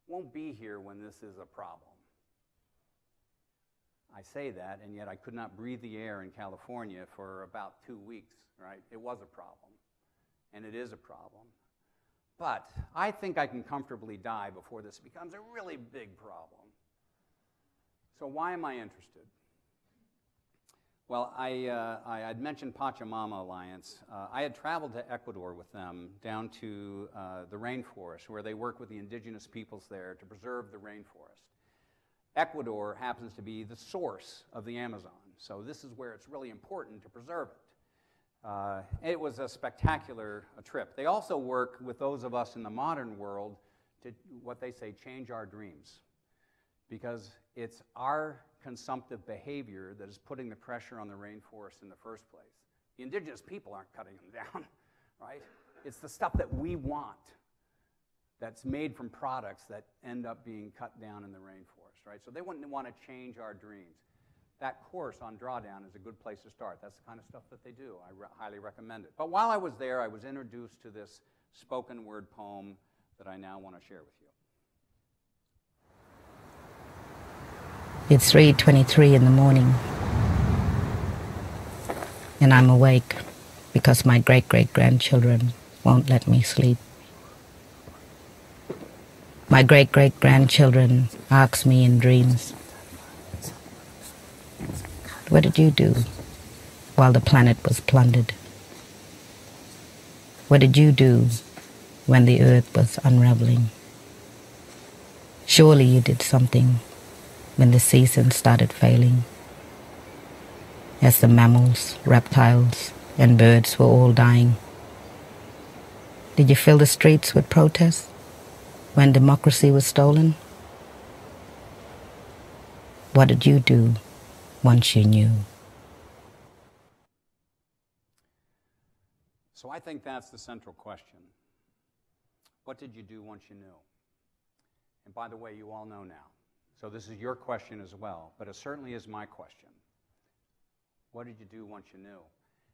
won't be here when this is a problem. I say that, and yet I could not breathe the air in California for about 2 weeks, right? It was a problem, and it is a problem. But I think I can comfortably die before this becomes a really big problem. So why am I interested? Well, I'd mentioned Pachamama Alliance. I had traveled to Ecuador with them down to the rainforest where they work with the indigenous peoples there to preserve the rainforest. Ecuador happens to be the source of the Amazon, so this is where it's really important to preserve it. It was a spectacular trip. They also work with those of us in the modern world to, what they say, change our dreams, because it's our consumptive behavior that is putting the pressure on the rainforest in the first place. The indigenous people aren't cutting them down, right? It's the stuff that we want that's made from products that end up being cut down in the rainforest, right? So they wouldn't want to change our dreams. That course on Drawdown is a good place to start. That's the kind of stuff that they do. I highly recommend it. But while I was there, I was introduced to this spoken word poem that I now want to share with you. It's 3:23 in the morning, and I'm awake because my great-great-grandchildren won't let me sleep. My great-great-grandchildren ask me in dreams, "What did you do while the planet was plundered? What did you do when the earth was unraveling? Surely you did something when the seasons started failing, as the mammals, reptiles, and birds were all dying. Did you fill the streets with protests when democracy was stolen? What did you do once you knew?" So I think that's the central question. What did you do once you knew? And by the way, you all know now. So this is your question as well, but it certainly is my question. What did you do once you knew?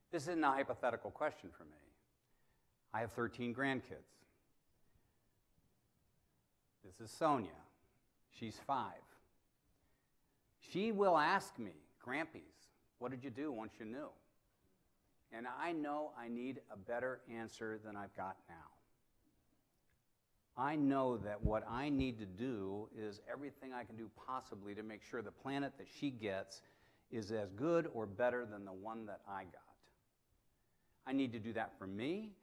This isn't a hypothetical question for me. I have 13 grandkids. This is Sonia. She's 5. She will ask me, "Grampies, what did you do once you knew?" And I know I need a better answer than I've got now. I know that what I need to do is everything I can do possibly to make sure the planet that she gets is as good or better than the one that I got. I need to do that for me,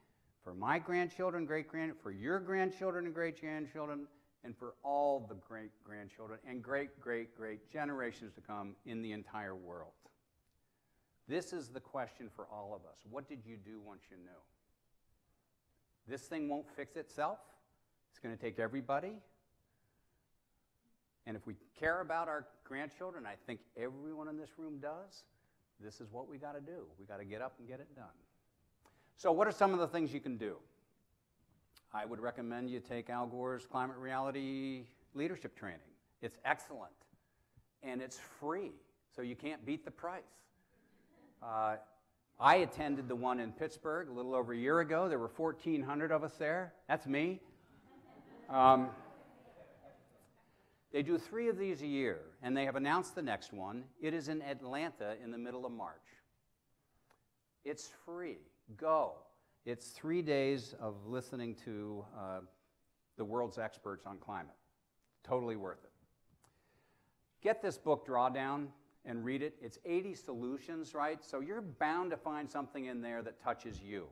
for my grandchildren, great-grandchildren, for your grandchildren and great-grandchildren, and for all the great-grandchildren and great-great-great generations to come in the entire world. This is the question for all of us. What did you do once you knew? This thing won't fix itself. It's going to take everybody. And if we care about our grandchildren, I think everyone in this room does, this is what we got to do. We got to get up and get it done. So what are some of the things you can do? I would recommend you take Al Gore's Climate Reality Leadership Training. It's excellent, and it's free, so you can't beat the price. I attended the one in Pittsburgh a little over a year ago. There were 1,400 of us there. That's me. They do 3 of these a year, and they have announced the next one. It is in Atlanta in the middle of March. It's free. Go. It's 3 days of listening to the world's experts on climate. Totally worth it. Get this book, Drawdown, and read it. It's 80 solutions, right? So you're bound to find something in there that touches you.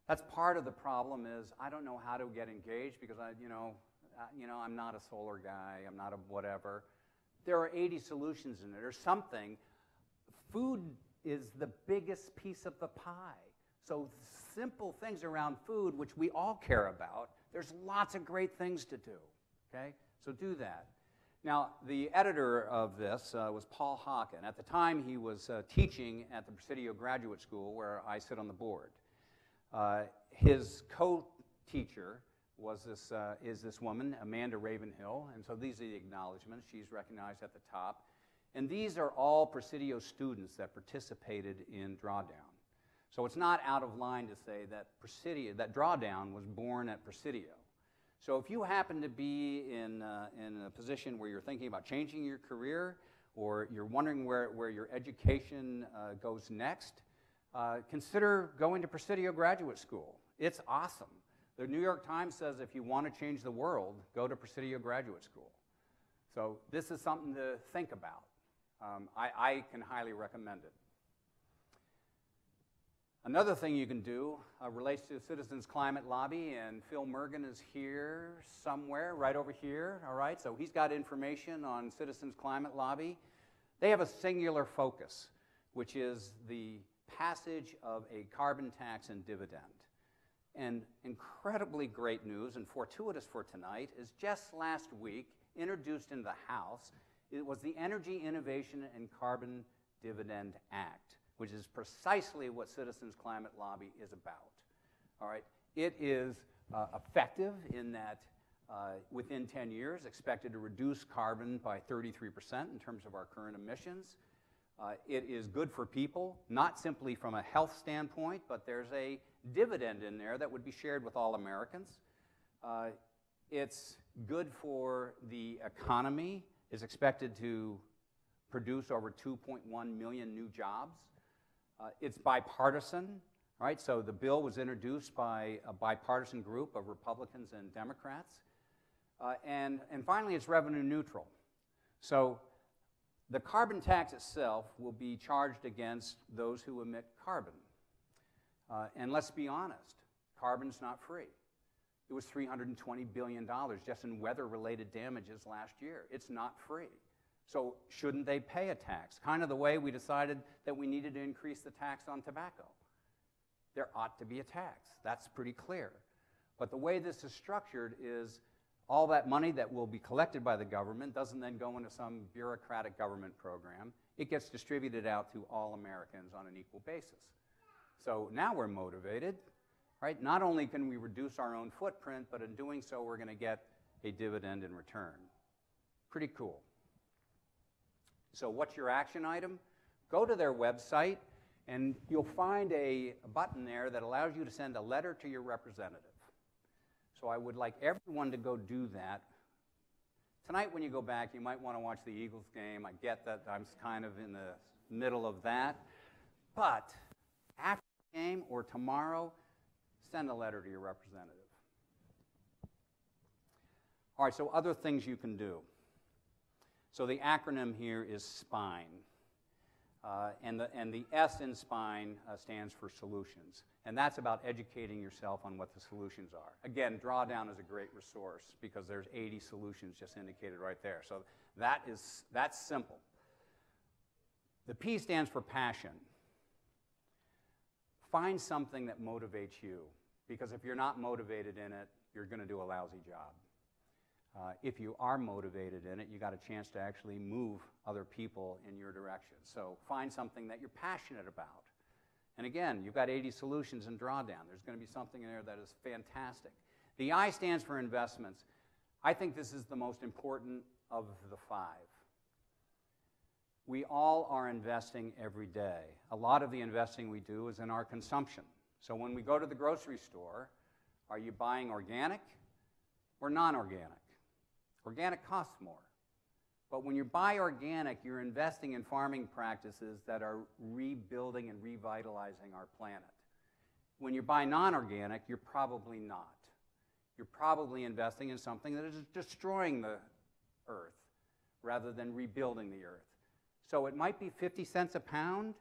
That's part of the problem is I don't know how to get engaged because I'm not a solar guy, I'm not a whatever. There are 80 solutions in it. There's something. Food is the biggest piece of the pie. So simple things around food, which we all care about, there's lots of great things to do, okay? So do that. Now, the editor of this was Paul Hawken. At the time, he was teaching at the Presidio Graduate School, where I sit on the board. His co-teacher is this woman, Amanda Ravenhill, and so these are the acknowledgments. She's recognized at the top. And these are all Presidio students that participated in Drawdown. So it's not out of line to say that that Drawdown was born at Presidio. So if you happen to be in a position where you're thinking about changing your career or you're wondering where your education goes next, consider going to Presidio Graduate School. It's awesome. The New York Times says if you want to change the world, go to Presidio Graduate School. So this is something to think about. I can highly recommend it. Another thing you can do relates to Citizens Climate Lobby, and Phil Mergen is here somewhere, right over here, all right? So he's got information on Citizens Climate Lobby. They have a singular focus, which is the passage of a carbon tax and dividend. And incredibly great news, and fortuitous for tonight, is just last week, introduced in the House, it was the Energy Innovation and Carbon Dividend Act, which is precisely what Citizens Climate Lobby is about. All right, it is effective in that within 10 years, expected to reduce carbon by 33% in terms of our current emissions. It is good for people, not simply from a health standpoint, but there's a dividend in there that would be shared with all Americans. It's good for the economy. It's expected to produce over 2.1 million new jobs. It's bipartisan, right? So the bill was introduced by a bipartisan group of Republicans and Democrats. And finally, it's revenue neutral. So the carbon tax itself will be charged against those who emit carbon. And let's be honest, carbon's not free. It was $320 billion just in weather-related damages last year. It's not free. So shouldn't they pay a tax? Kind of the way we decided that we needed to increase the tax on tobacco. There ought to be a tax. That's pretty clear. But the way this is structured is all that money that will be collected by the government doesn't then go into some bureaucratic government program. It gets distributed out to all Americans on an equal basis. So now we're motivated, right? Not only can we reduce our own footprint, but in doing so, we're going to get a dividend in return. Pretty cool. So what's your action item? Go to their website, and you'll find a button there that allows you to send a letter to your representative. So I would like everyone to go do that. Tonight when you go back, you might want to watch the Eagles game. I get that I'm kind of in the middle of that. But after the game or tomorrow, send a letter to your representative. All right, so other things you can do. So the acronym here is SPINE. And the S in SPINE stands for solutions. And that's about educating yourself on what the solutions are. Again, Drawdown is a great resource because there's 80 solutions just indicated right there. So that's simple. The P stands for passion. Find something that motivates you, because if you're not motivated in it, you're going to do a lousy job. If you are motivated in it, you got a chance to actually move other people in your direction. So find something that you're passionate about. And again, you've got 80 solutions in Drawdown. There's going to be something in there that is fantastic. The I stands for investments. I think this is the most important of the 5. We all are investing every day. A lot of the investing we do is in our consumption. So when we go to the grocery store, are you buying organic? or non-organic. Organic costs more. But when you buy organic, you're investing in farming practices that are rebuilding and revitalizing our planet. When you buy non-organic, you're probably not. You're probably investing in something that is destroying the earth rather than rebuilding the earth. So it might be 50 cents a pound,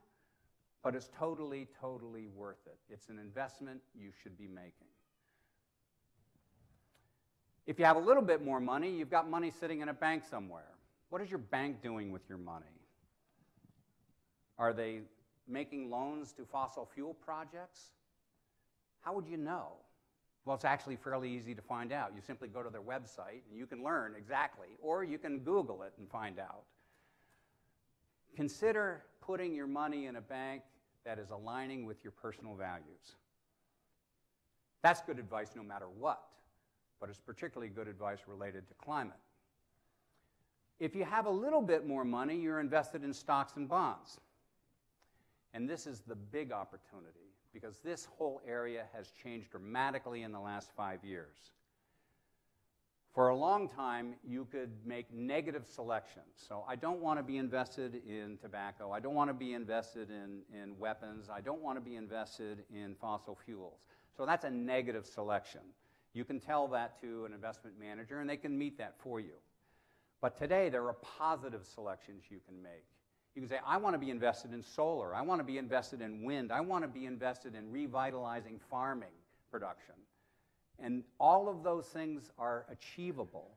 but it's totally, totally worth it. It's an investment you should be making. If you have a little bit more money, you've got money sitting in a bank somewhere. What is your bank doing with your money? Are they making loans to fossil fuel projects? How would you know? Well, it's actually fairly easy to find out. You simply go to their website and you can learn exactly, or you can Google it and find out. Consider putting your money in a bank that is aligning with your personal values. That's good advice no matter what, but it's particularly good advice related to climate. If you have a little bit more money, you're invested in stocks and bonds. And this is the big opportunity, because this whole area has changed dramatically in the last 5 years. For a long time, you could make negative selections. So I don't want to be invested in tobacco. I don't want to be invested in weapons. I don't want to be invested in fossil fuels. So that's a negative selection. You can tell that to an investment manager, and they can meet that for you. But today, there are positive selections you can make. You can say, I want to be invested in solar. I want to be invested in wind. I want to be invested in revitalizing farming production. And all of those things are achievable.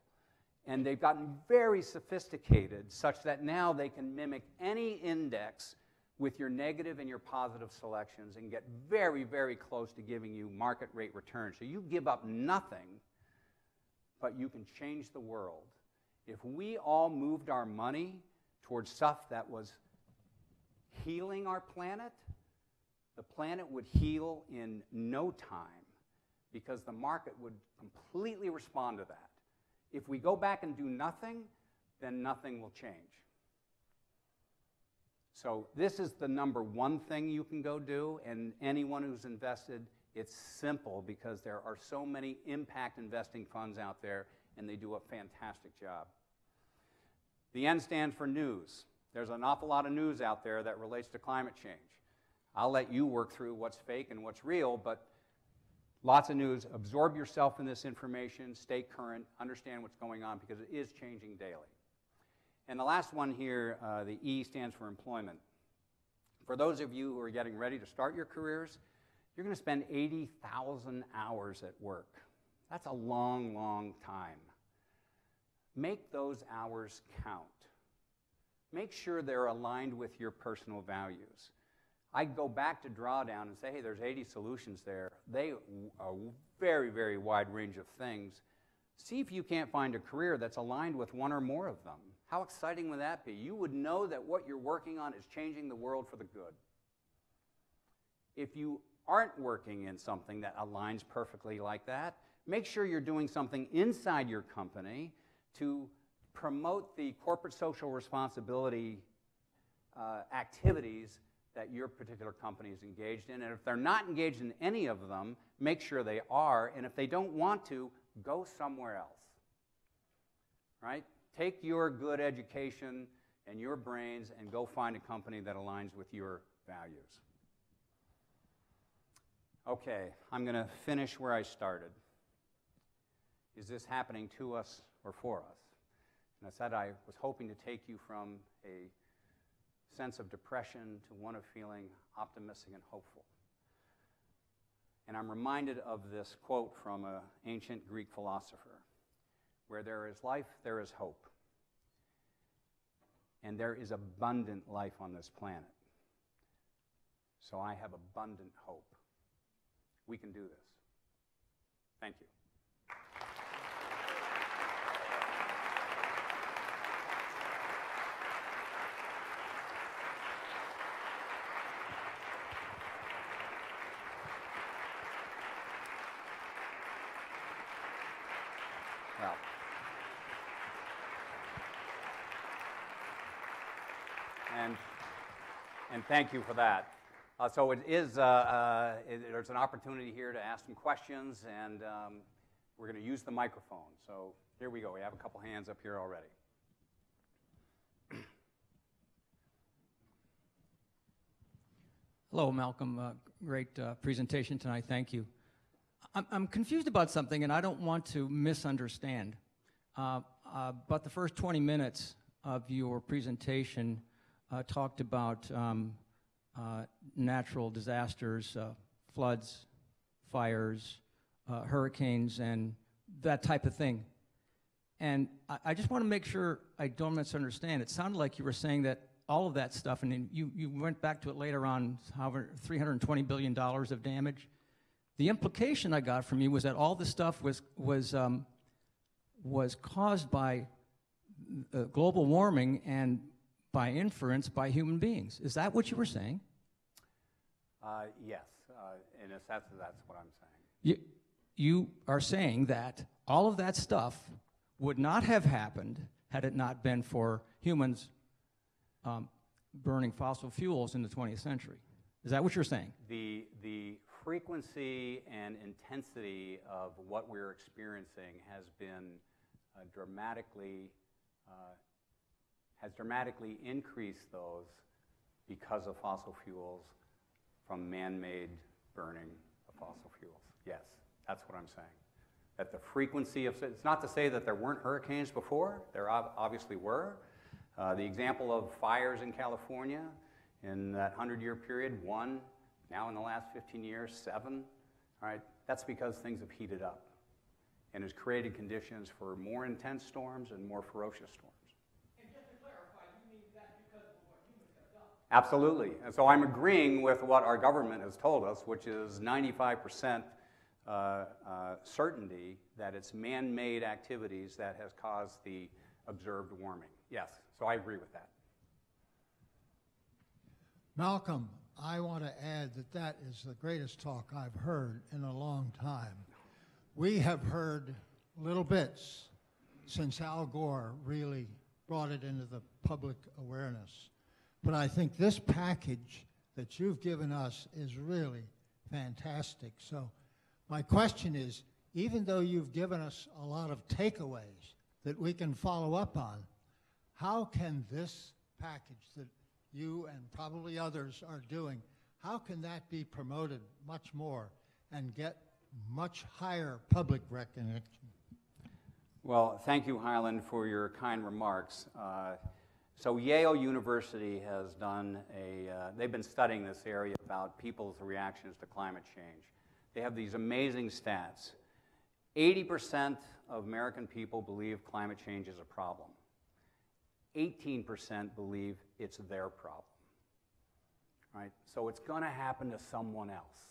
And they've gotten very sophisticated such that now they can mimic any index with your negative and your positive selections and get very, very close to giving you market rate returns. So you give up nothing, but you can change the world. If we all moved our money towards stuff that was healing our planet, the planet would heal in no time because the market would completely respond to that. If we go back and do nothing, then nothing will change. So this is the number one thing you can go do, and anyone who's invested, it's simple because there are so many impact investing funds out there, and they do a fantastic job. The N stands for news. There's an awful lot of news out there that relates to climate change. I'll let you work through what's fake and what's real, but lots of news. Absorb yourself in this information, stay current, understand what's going on because it is changing daily. And the last one here, the E stands for employment. For those of you who are getting ready to start your careers, you're going to spend 80,000 hours at work. That's a long, long time. Make those hours count. Make sure they're aligned with your personal values. I go back to Drawdown and say, hey, there's 80 solutions there. They are a very, very wide range of things. See if you can't find a career that's aligned with one or more of them. How exciting would that be? You would know that what you're working on is changing the world for the good. If you aren't working in something that aligns perfectly like that, make sure you're doing something inside your company to promote the corporate social responsibility activities that your particular company is engaged in. And if they're not engaged in any of them, make sure they are. And if they don't want to, go somewhere else. Right? Take your good education and your brains and go find a company that aligns with your values. Okay, I'm going to finish where I started. Is this happening to us or for us? And I said I was hoping to take you from a sense of depression to one of feeling optimistic and hopeful. And I'm reminded of this quote from an ancient Greek philosopher, where there is life, there is hope. And there is abundant life on this planet. So I have abundant hope. We can do this. Thank you. Well, and thank you for that. So it is, there's an opportunity here to ask some questions, and we're going to use the microphone. So here we go. We have a couple hands up here already. Hello, Malcolm. Great presentation tonight. Thank you. I'm confused about something, and I don't want to misunderstand. But the first 20 minutes of your presentation talked about natural disasters, floods, fires, hurricanes, and that type of thing. And I just want to make sure I don't misunderstand. It sounded like you were saying that all of that stuff, and then you went back to it later on, however, $320 billion of damage. The implication I got from you was that all this stuff was caused by global warming and by inference by human beings. Is that what you were saying? Yes, in a sense, that's what I'm saying. You are saying that all of that stuff would not have happened had it not been for humans burning fossil fuels in the 20th century. Is that what you're saying? The frequency and intensity of what we're experiencing has been dramatically increased those because of fossil fuels from man-made burning of fossil fuels. Yes, that's what I'm saying. That the frequency of, it's not to say that there weren't hurricanes before, there obviously were. The example of fires in California in that 100-year period, 1, now in the last 15 years, 7, all right, that's because things have heated up and has created conditions for more intense storms and more ferocious storms. And just to clarify, you mean that because of what humans have done? Absolutely. And so I'm agreeing with what our government has told us, which is 95% certainty that it's man-made activities that has caused the observed warming. Yes, so I agree with that. Malcolm, I want to add that that is the greatest talk I've heard in a long time. We have heard little bits since Al Gore really brought it into the public awareness. But I think this package that you've given us is really fantastic. So my question is, even though you've given us a lot of takeaways that we can follow up on, how can this package that you and probably others are doing, how can that be promoted much more and get much higher public recognition? Well, thank you, Highland, for your kind remarks. So Yale University has done they've been studying this area about people's reactions to climate change. They have these amazing stats. 80% of American people believe climate change is a problem. 18% believe it's their problem. Right? So it's going to happen to someone else.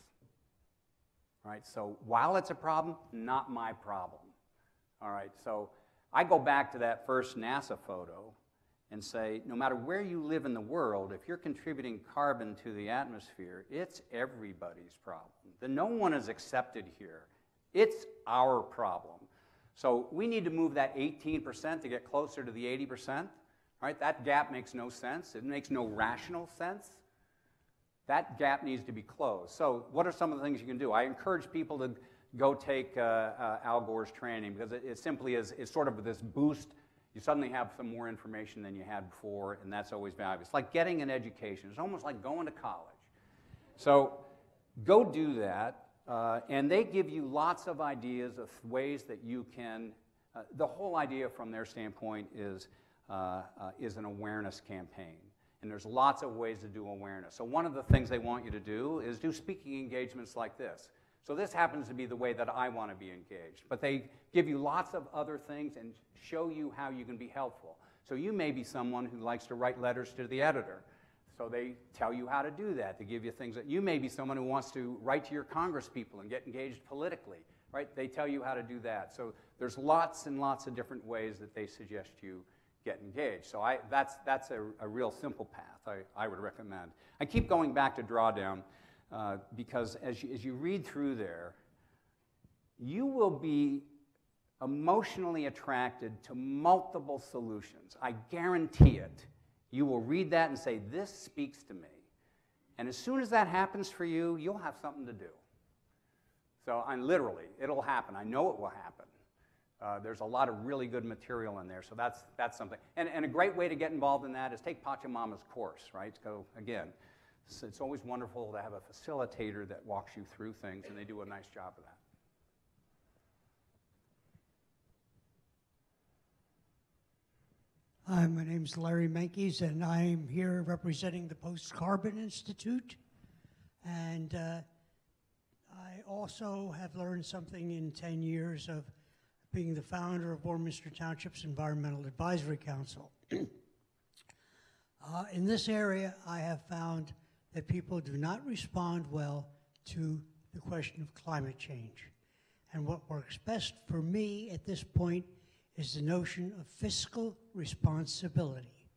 Right? So while it's a problem, not my problem. All right? So I go back to that first NASA photo and say, no matter where you live in the world, if you're contributing carbon to the atmosphere, it's everybody's problem. No one is accepted here. It's our problem. So we need to move that 18% to get closer to the 80%. Right? That gap makes no sense. It makes no rational sense. That gap needs to be closed. So what are some of the things you can do? I encourage people to go take Al Gore's training because it simply is sort of this boost. You suddenly have some more information than you had before, and that's always valuable. It's like getting an education. It's almost like going to college. So go do that, and they give you lots of ideas of ways that you can, the whole idea from their standpoint is an awareness campaign. And there's lots of ways to do awareness. So one of the things they want you to do is do speaking engagements like this. So this happens to be the way that I want to be engaged. But they give you lots of other things and show you how you can be helpful. So you may be someone who likes to write letters to the editor. So they tell you how to do that. They give you things that you may be someone who wants to write to your congresspeople and get engaged politically. Right? They tell you how to do that. So there's lots and lots of different ways that they suggest you get engaged. So that's a real simple path I would recommend. I keep going back to Drawdown because as you read through there, you will be emotionally attracted to multiple solutions. I guarantee it. You will read that and say, this speaks to me. And as soon as that happens for you, you'll have something to do. So literally, it'll happen. I know it will happen. There's a lot of really good material in there, so that's something. And a great way to get involved in that is take Pachamama's course, right? So again, it's always wonderful to have a facilitator that walks you through things, and they do a nice job of that. Hi, my name's Larry Menkes, and I'm here representing the Post-Carbon Institute. And I also have learned something in 10 years of being the founder of Warminster Township's Environmental Advisory Council. In this area, I have found that people do not respond well to the question of climate change. And what works best for me at this point is the notion of fiscal responsibility.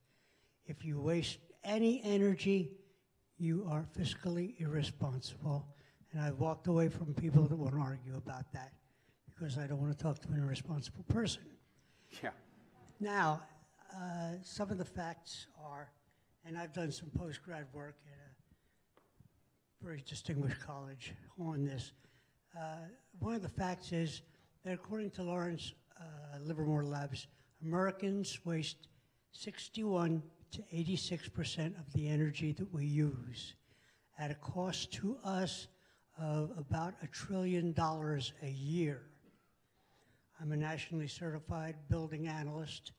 If you waste any energy, you are fiscally irresponsible. And I've walked away from people that want to argue about that because I don't want to talk to an irresponsible person. Yeah. Now, some of the facts are, and I've done some post-grad work at a very distinguished college on this. One of the facts is that according to Lawrence Livermore Labs, Americans waste 61 to 86% of the energy that we use at a cost to us of about $1 trillion a year. I'm a nationally certified building analyst,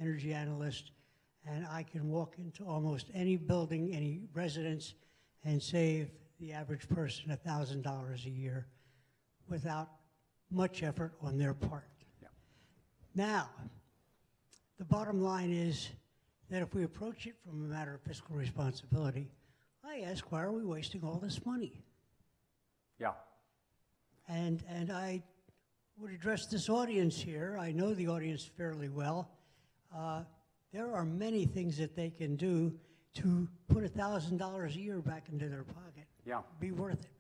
energy analyst, and I can walk into almost any building, any residence, and save the average person $1,000 a year without much effort on their part. Yeah. Now, the bottom line is that if we approach it from a matter of fiscal responsibility, I ask, why are we wasting all this money? Yeah. And I would address this audience here. I know the audience fairly well. There are many things that they can do to put $1,000 a year back into their pocket. Yeah. Be worth it.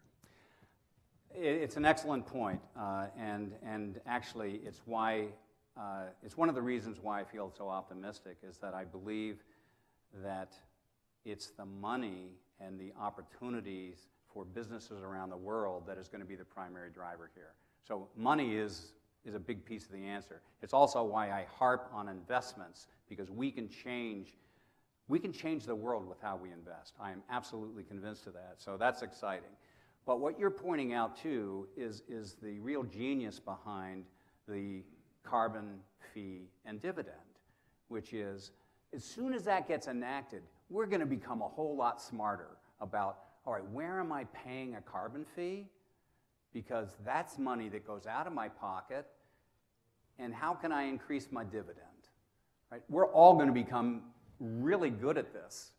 It's an excellent point, and actually it's why it's one of the reasons why I feel so optimistic is that I believe that it's the money and the opportunities for businesses around the world that is going to be the primary driver here. So money is a big piece of the answer. It's also why I harp on investments, because we can change the world with how we invest. I am absolutely convinced of that, so that's exciting. But what you're pointing out, too, is the real genius behind the carbon fee and dividend, which is, as soon as that gets enacted, we're going to become a whole lot smarter about, all right, where am I paying a carbon fee? Because that's money that goes out of my pocket, and how can I increase my dividend? Right? We're all going to become really good at this,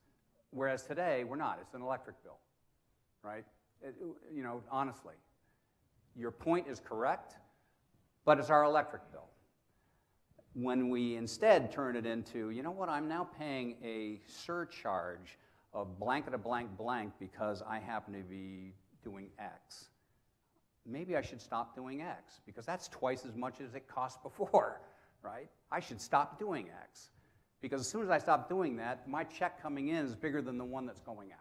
whereas today we're not. It's an electric bill, right? Honestly, your point is correct, but it's our electric bill. When we instead turn it into, you know what, I'm now paying a surcharge of blanket of blank blank because I happen to be doing X. Maybe I should stop doing X because that's twice as much as it cost before, right? I should stop doing X because as soon as I stop doing that, my check coming in is bigger than the one that's going out.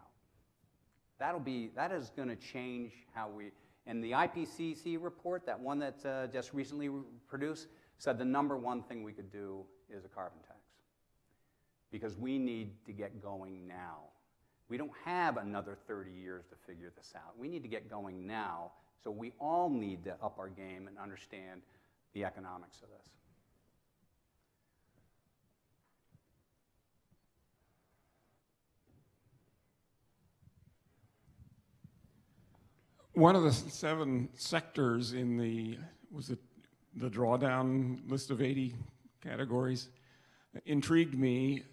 That is going to change how we, and the IPCC report, that one that just recently produced, said the number one thing we could do is a carbon tax because we need to get going now. We don't have another 30 years to figure this out. We need to get going now, so we all need to up our game and understand the economics of this. One of the 7 sectors in the drawdown list of 80 categories intrigued me,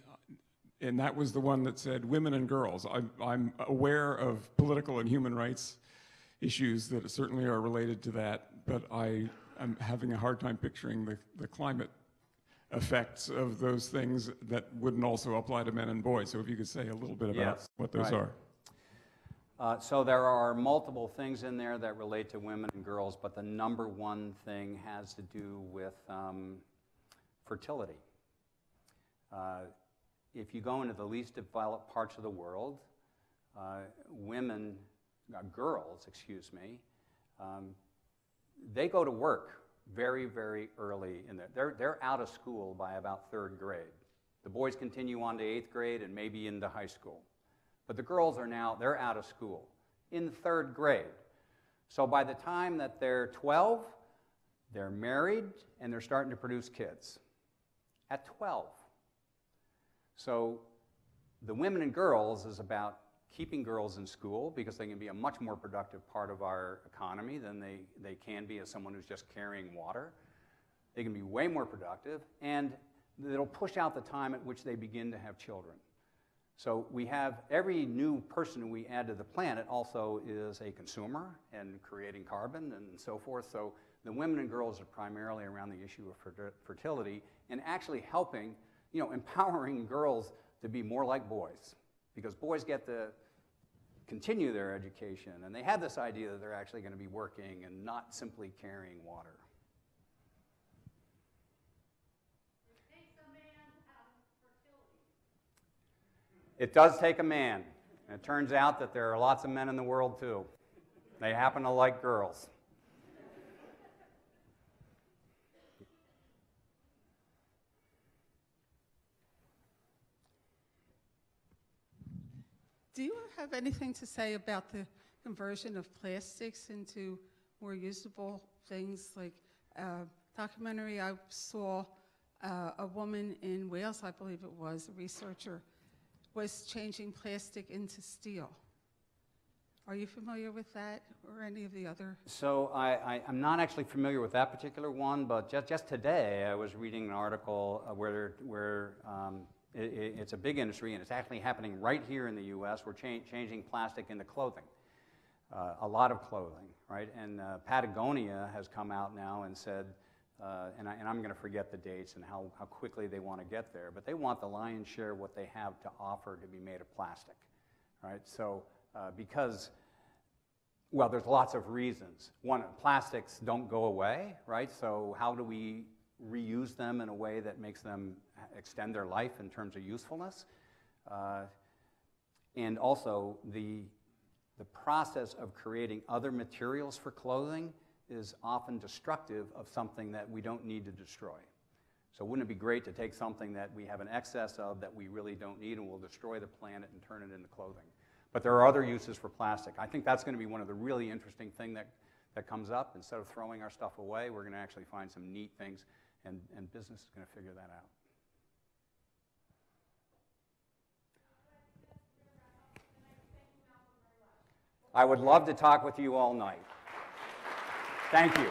and that was the one that said women and girls. I'm aware of political and human rights issues that certainly are related to that, but I am having a hard time picturing the climate effects of those things that wouldn't also apply to men and boys. So if you could say a little bit about what those are. So there are multiple things in there that relate to women and girls, but the number one thing has to do with fertility. If you go into the least developed parts of the world, girls, They go to work very, very early in they're out of school by about 3rd grade. The boys continue on to 8th grade and maybe into high school. But the girls are now, they're out of school in 3rd grade. So by the time that they're 12, they're married and they're starting to produce kids at 12. So the women and girls is about keeping girls in school because they can be a much more productive part of our economy than they can be as someone who's just carrying water. They can be way more productive, and it'll push out the time at which they begin to have children. So we have every new person we add to the planet also is a consumer and creating carbon and so forth. So the women and girls are primarily around the issue of fertility and actually helping, empowering girls to be more like boys, because boys get to continue their education and they have this idea that they're actually going to be working and not simply carrying water. It does take a man. And it turns out that there are lots of men in the world too. They happen to like girls. Do you have anything to say about the conversion of plastics into more usable things? Like a documentary I saw, a woman in Wales, I believe it was, a researcher, was changing plastic into steel. Are you familiar with that or any of the other? So I'm not actually familiar with that particular one, but just today I was reading an article where it's a big industry and it's actually happening right here in the U.S. We're changing plastic into clothing, a lot of clothing, right? And Patagonia has come out now and said, and I'm going to forget the dates and how quickly they want to get there, but they want the lion's share of what they have to offer to be made of plastic, right? So because, well, there's lots of reasons. One, plastics don't go away, right? So how do we reuse them in a way that makes them extend their life in terms of usefulness? And also the process of creating other materials for clothing is often destructive of something that we don't need to destroy. So wouldn't it be great to take something that we have an excess of that we really don't need and will destroy the planet and turn it into clothing? But there are other uses for plastic. I think that's going to be one of the really interesting things that comes up. Instead of throwing our stuff away, we're going to actually find some neat things, and business is going to figure that out. I would love to talk with you all night. Thank you.